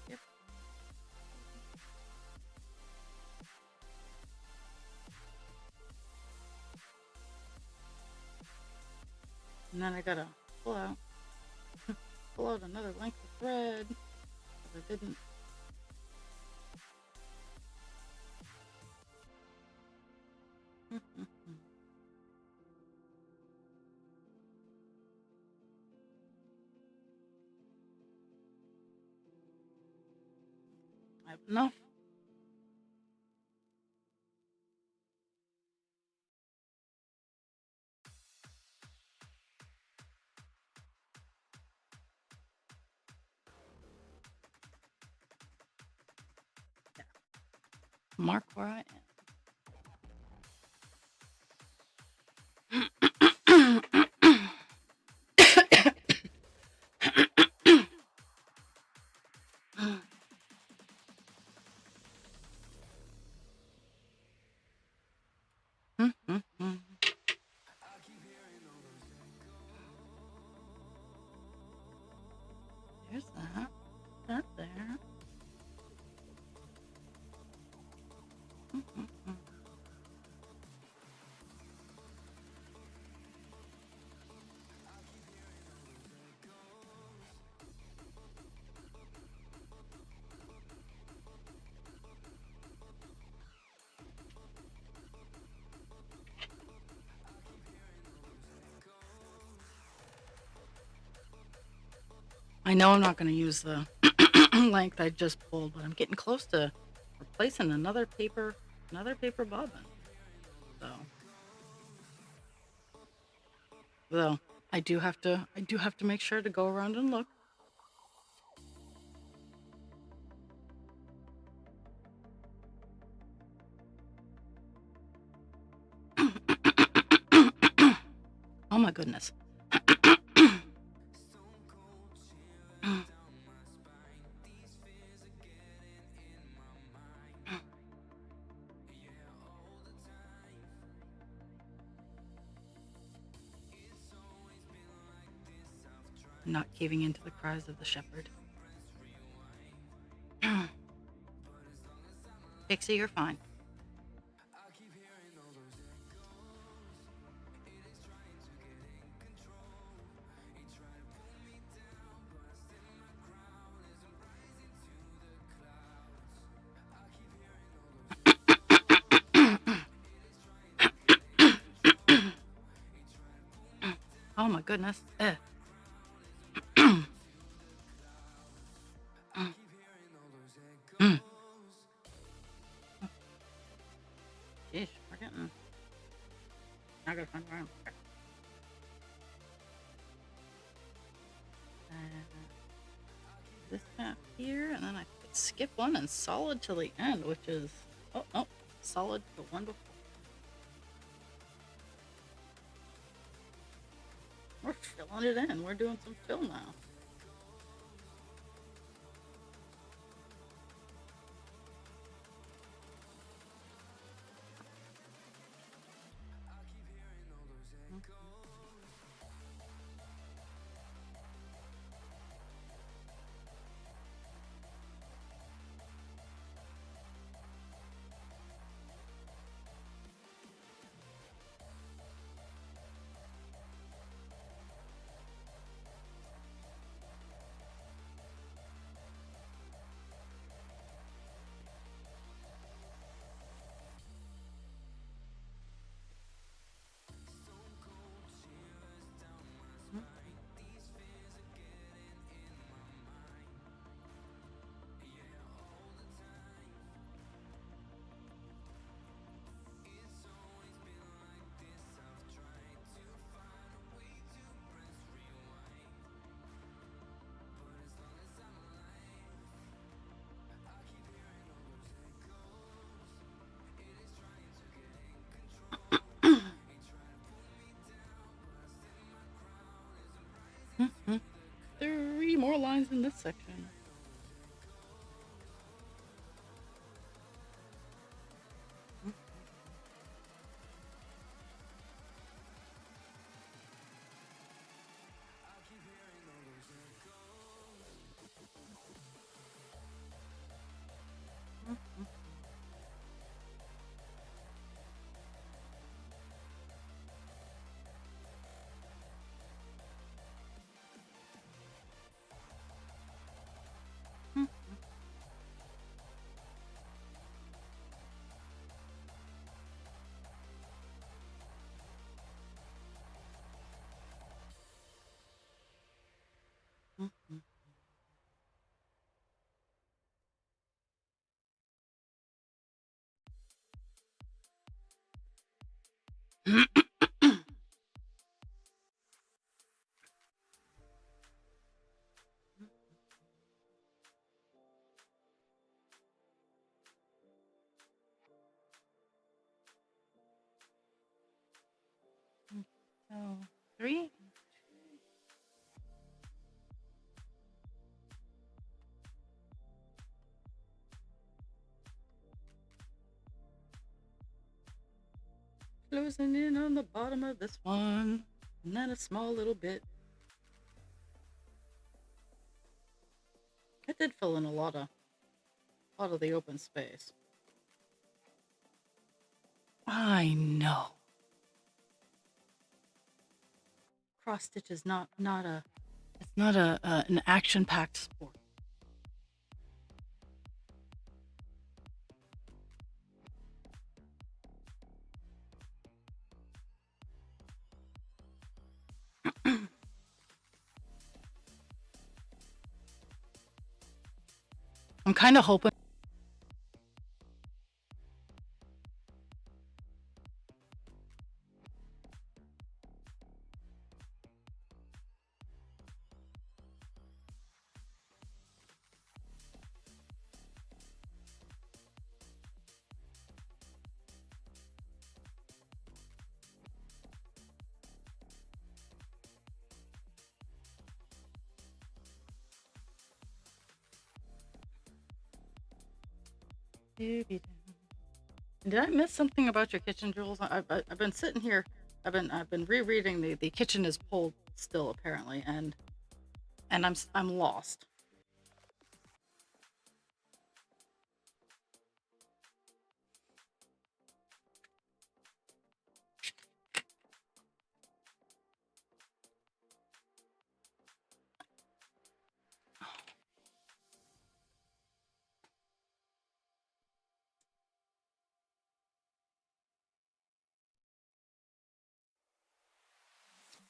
Yep. And then I gotta pull out pull out another length of thread. 'Cause I didn't. I have enough. Yeah. Mark where I am. There's that. That there. I know I'm not going to use the length I just pulled, but I'm getting close to replacing another paper bobbin. So I do have to make sure to go around and look. Oh my goodness. Not caving into the cries of the shepherd. Pixie, you're fine. Oh my goodness. Jeez, we're getting. I gotta find where I'm. This half here, and then I could skip one and solid till the end, which is solid to the one before. We're filling it in. We're doing some fill now. more lines in this section. So, 3. Closing in on the bottom of this one, and then a small little bit. It did fill in a lot of the open space. I know. Cross stitch is not an action packed sport. I'm kind of hoping. Did I miss something about your kitchen, Jules? I've been sitting here. I've been rereading the kitchen is pulled still apparently, and I'm lost.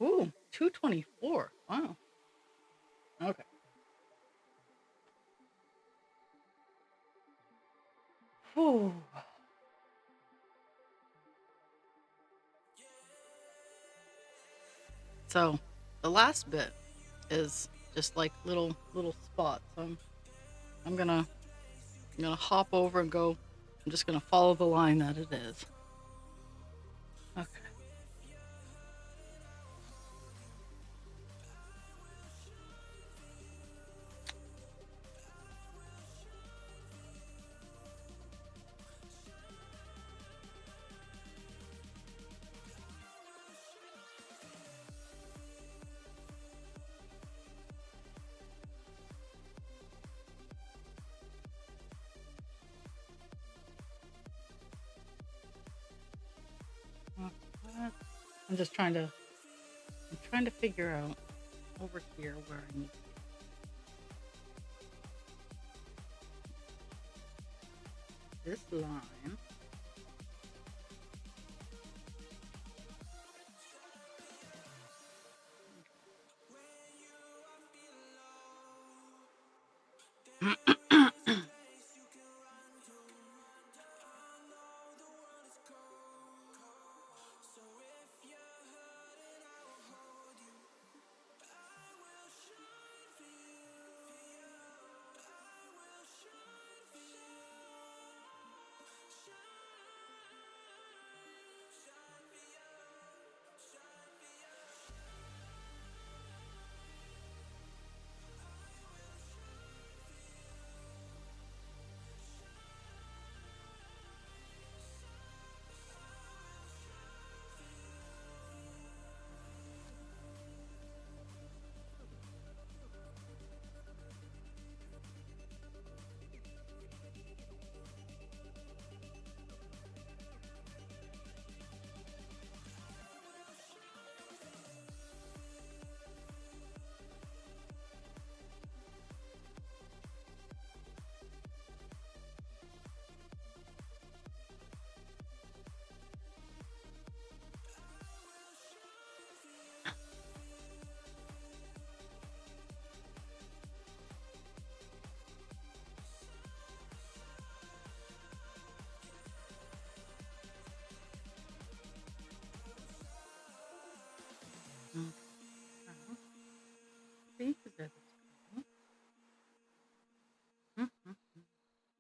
Ooh, 224. Wow. Okay. Whew. So the last bit is just like little spots. I'm gonna hop over and go. I'm just gonna follow the line that it is. Okay. I'm just trying to figure out over here where I need this line. Mm. Oh. See, 'cause they're this cool.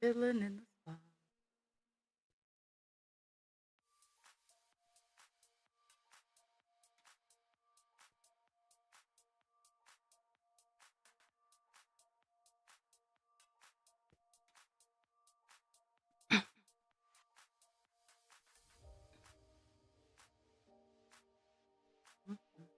Fiddling in the spa. Let's see if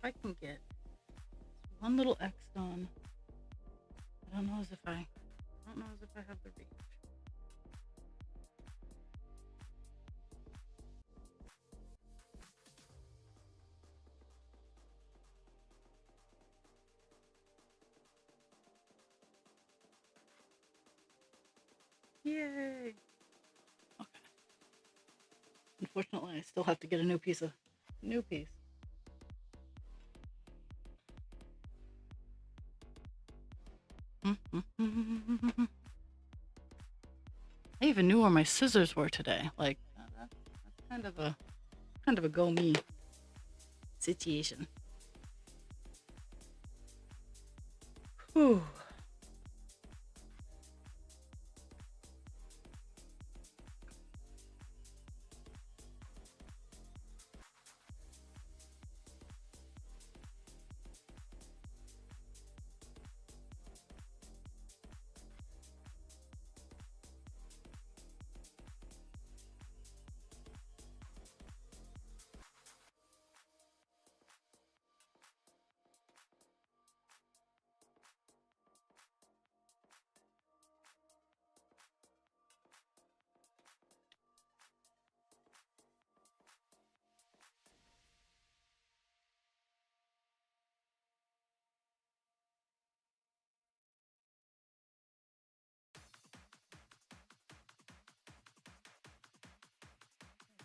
I can get one little X on. I don't know as if I have the reach. Yay! Okay. Unfortunately, I still have to get a new piece. I even knew where my scissors were today. Like that's kind of a go me situation. Whew.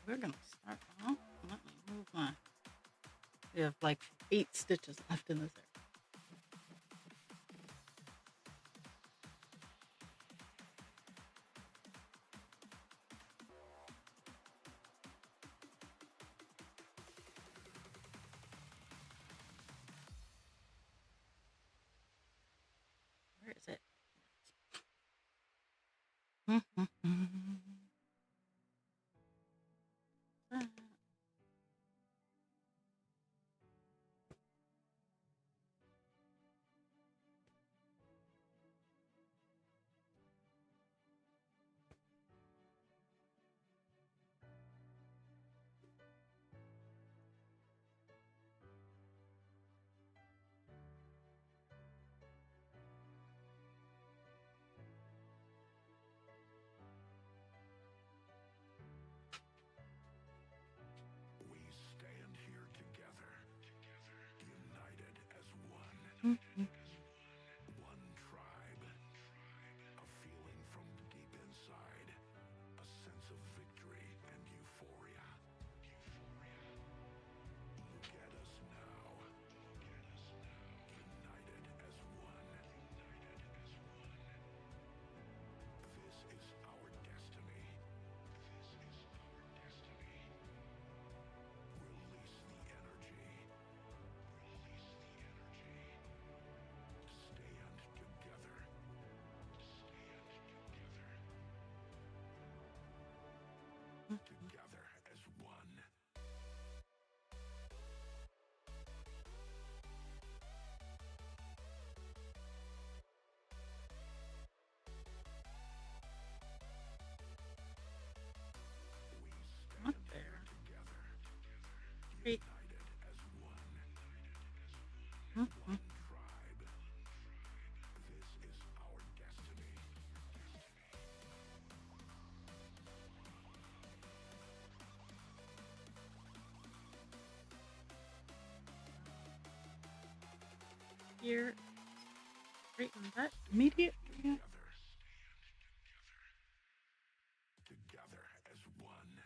We're gonna start off. Let me move my. We have like 8 stitches left in this area. Where is it? We stand here together, united as one. One tribe. A feeling from deep inside. A sense of victory and euphoria. Look at us now. United as one. This is our destiny. Release the energy. Mhm. Here, straighten that immediate. Yeah. Together as one.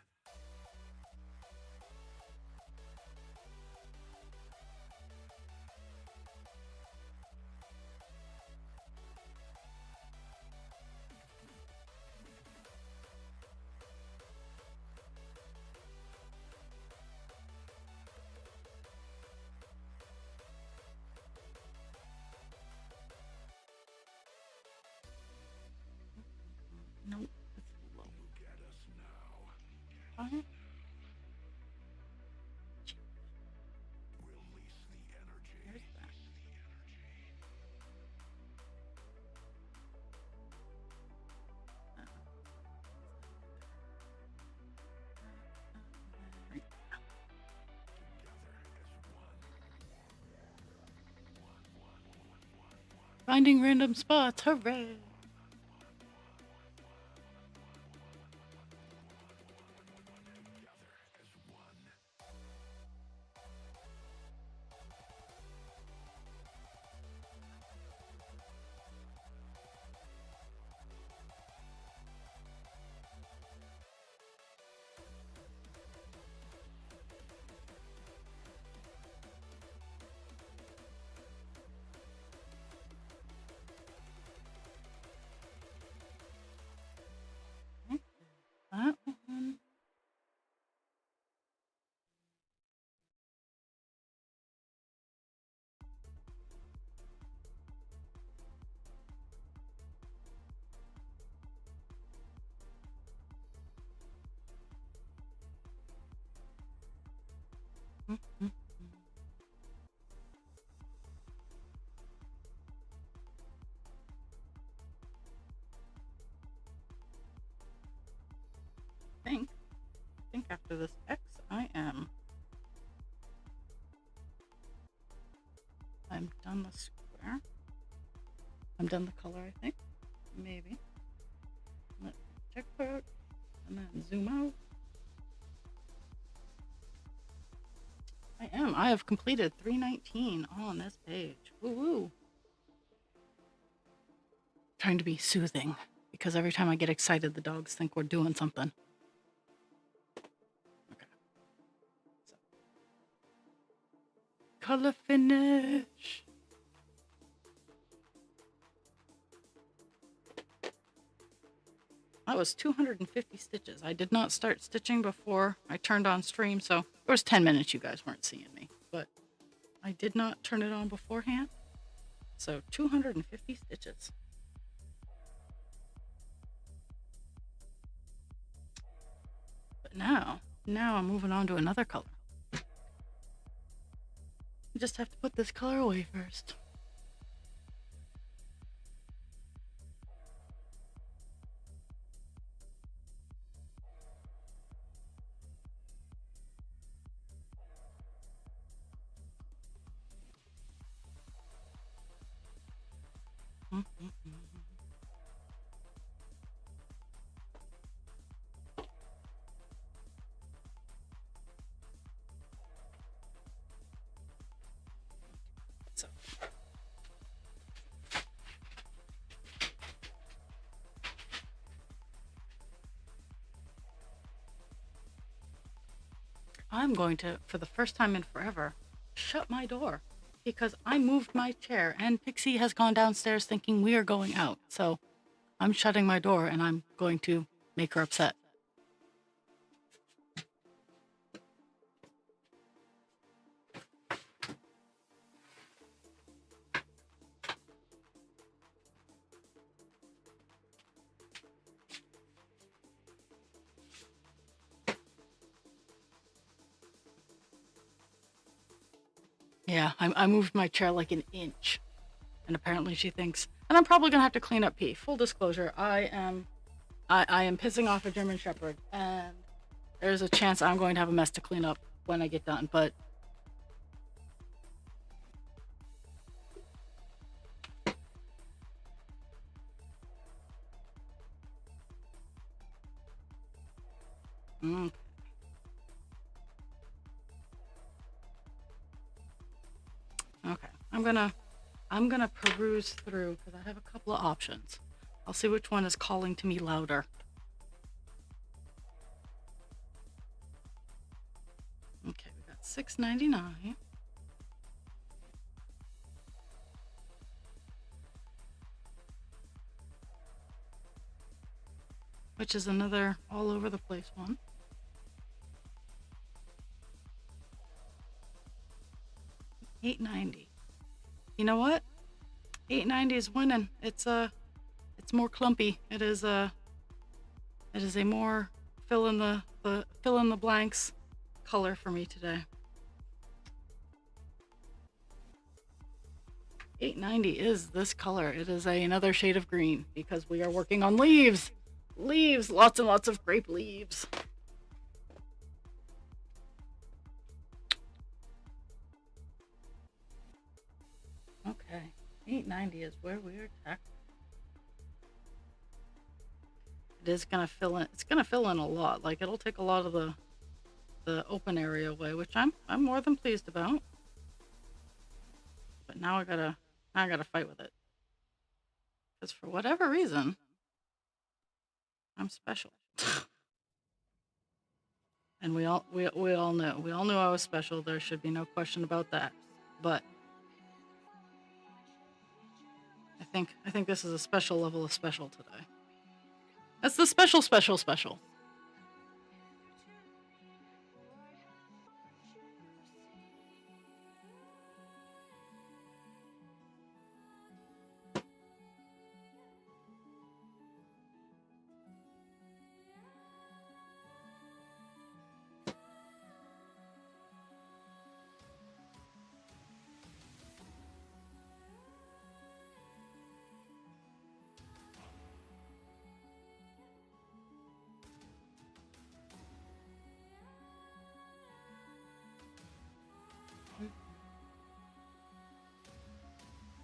Nope. It's low. Look at us now. Fine. Release the energy. There's that. Right. Finding random spots. Hooray! That one. Mhm. I think after this X, I'm done the square. I'm done the color, I think. Maybe. Let me check out and then zoom out. I have completed 319 on this page. Woo woo. Trying to be soothing because every time I get excited, the dogs think we're doing something. Okay. So. Color finish. That was 250 stitches. I did not start stitching before I turned on stream, so there was 10 minutes you guys weren't seeing me, but I did not turn it on beforehand. So 250 stitches. But now I'm moving on to another color. I just have to put this color away first. So. I'm going to, for the first time in forever, shut my door because I moved my chair and Pixie has gone downstairs thinking we are going out. So I'm shutting my door and I'm going to make her upset. Yeah, I moved my chair like an inch. And apparently she thinks, and I'm probably going to have to clean up pee. Full disclosure, I am pissing off a German Shepherd. And there's a chance I'm going to have a mess to clean up when I get done. But Mm. Okay, I'm gonna peruse through because I have a couple of options. I'll see which one is calling to me louder. Okay, we got $6.99. Which is another all over the place one. $8.90. You know what? $8.90 is winning. It's more clumpy. It is a more fill in the blanks color for me today. $8.90 is this color. It is another shade of green because we are working on leaves. Leaves, lots and lots of grape leaves. Okay, $8.90 is where we're at. It is gonna fill in. It's gonna fill in a lot. Like it'll take a lot of the open area away, which I'm more than pleased about. But now I gotta fight with it. Because for whatever reason, I'm special. And we all know. We all knew I was special. There should be no question about that. But I think this is a special level of special today. That's the special.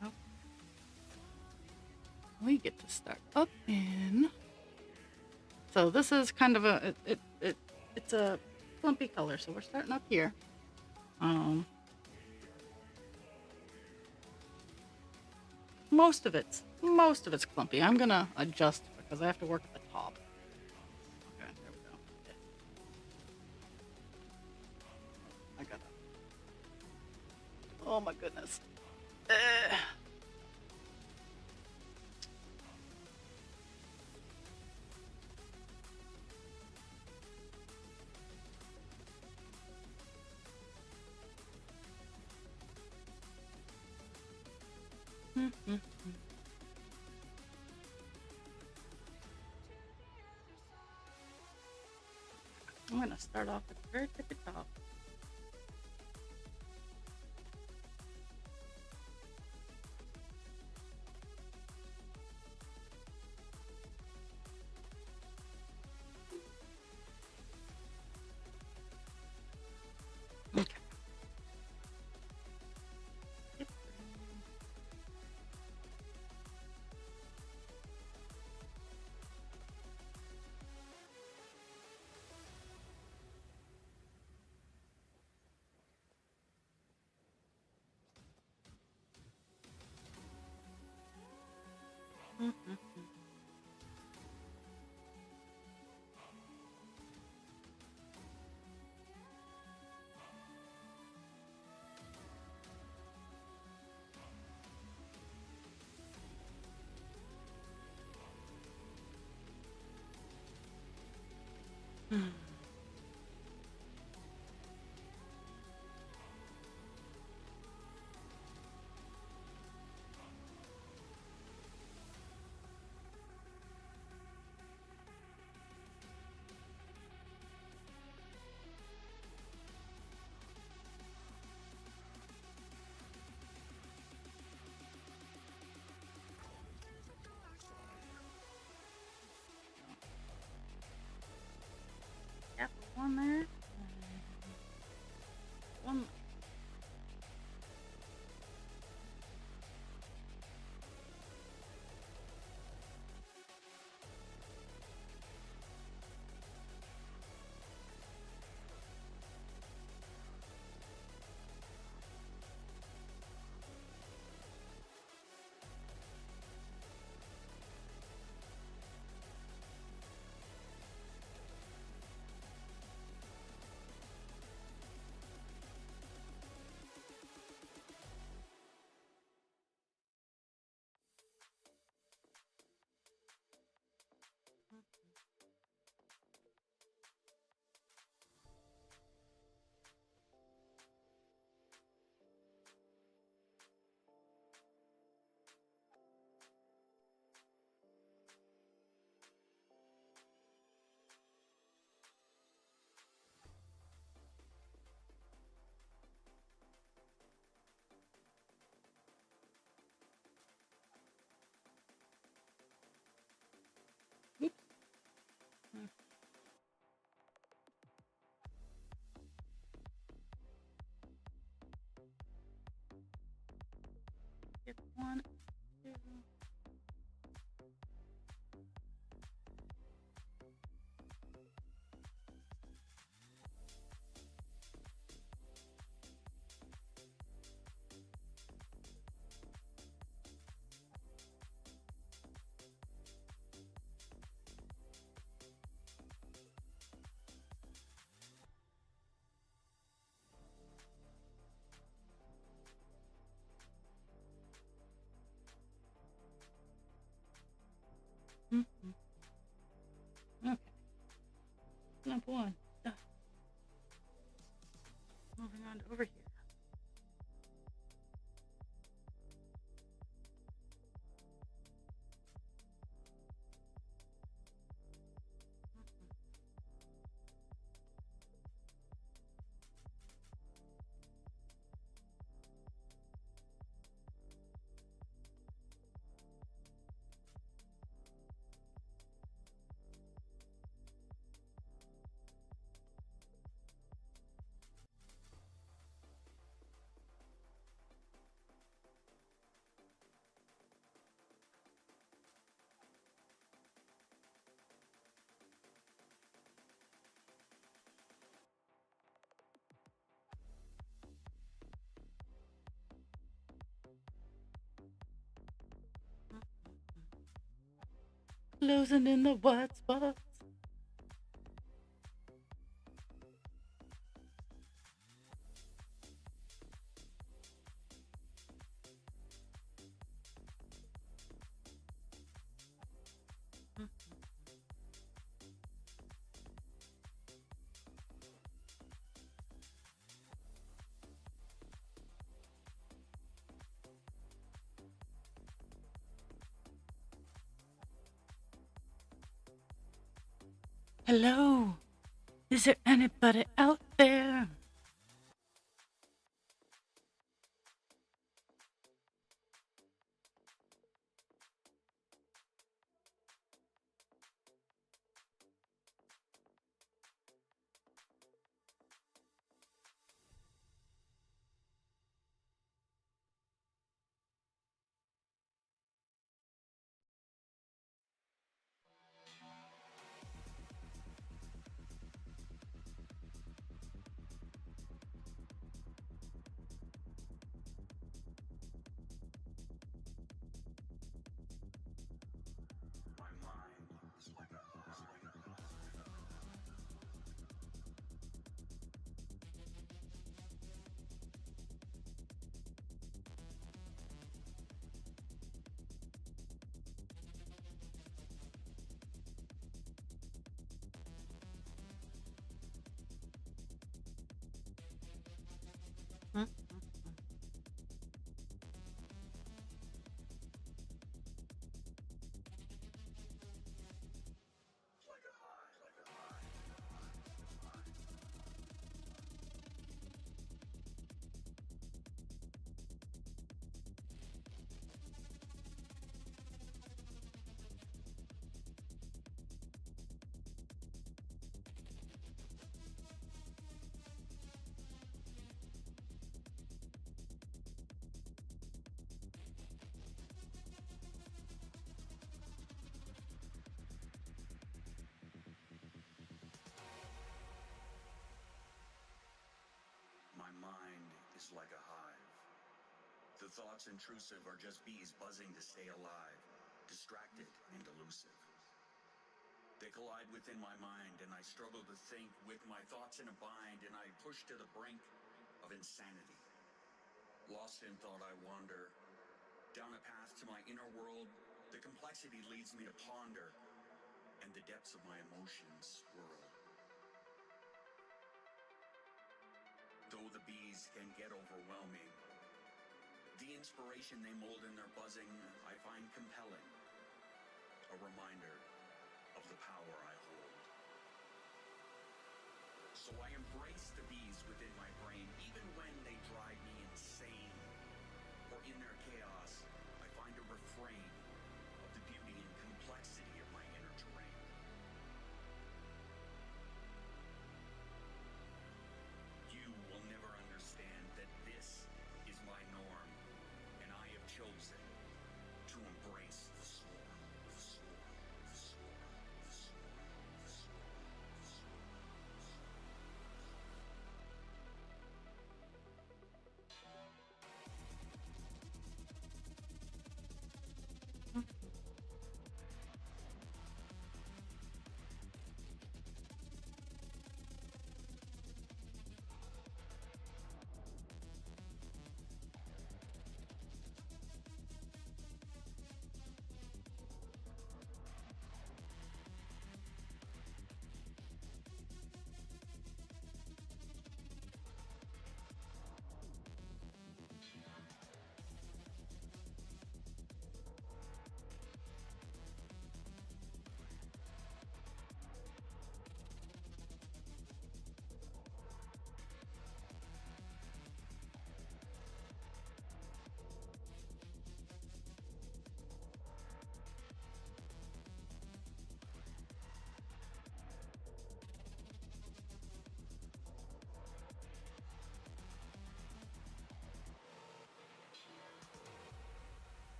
Oh. We get to start up in. So this is kind of it's a clumpy color. So we're starting up here. Most of it's clumpy. I'm gonna adjust because I have to work at the top. Okay, there we go. I gotta. Oh my goodness. I'm gonna start off at the very tippy top. Okay. Yep, one there. One. One, two. Mm-hmm. Okay. Number one. Done. Moving on to over here. Closing in the white spots. Hello. Is there anybody out there? My mind is like a My mind is like a hive. The thoughts intrusive are just bees buzzing to stay alive, distracted and elusive. They collide within my mind, and I struggle to think with my thoughts in a bind, and I push to the brink of insanity. Lost in thought, I wander down a path to my inner world. The complexity leads me to ponder, and the depths of my emotions swirl. Though the bees can get overwhelming, the inspiration they mold in their buzzing I find compelling, a reminder of the power I hold. So I embrace the bees within my brain, even when they drive me insane. For in their chaos, I find a refrain of the beauty and complexity of my inner terrain. You will never understand that this is my norm, and I have chosen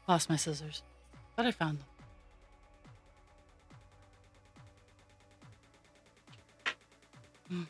Lost my scissors, but I found them. Mhm.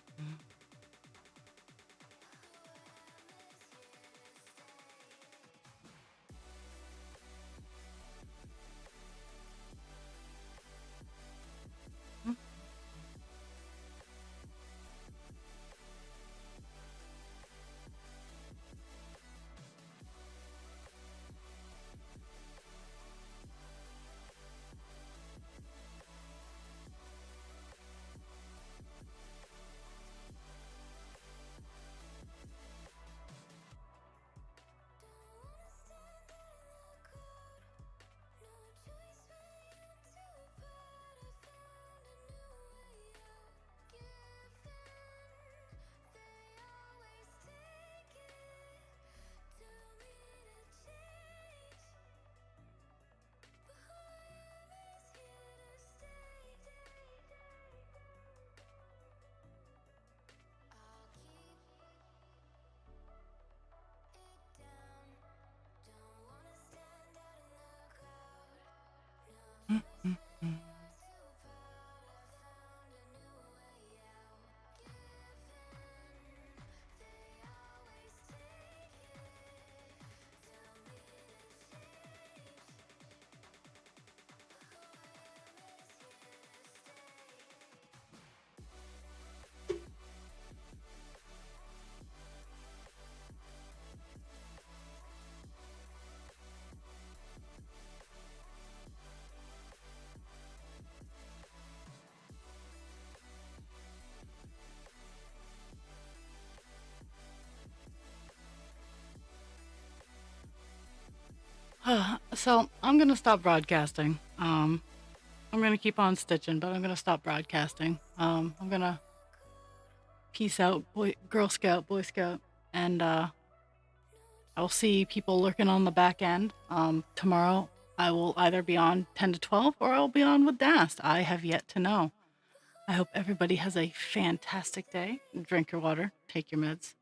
Mhm. So I'm gonna stop broadcasting. I'm gonna keep on stitching, but I'm gonna stop broadcasting. I'm gonna peace out, Girl Scout, Boy Scout, and I'll see people lurking on the back end. Tomorrow I will either be on 10 to 12 or I'll be on with Dast. I have yet to know. I hope everybody has a fantastic day. Drink your water, take your meds.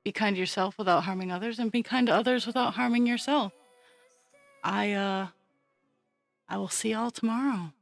Be kind to yourself without harming others, and be kind to others without harming yourself. I will see y'all tomorrow.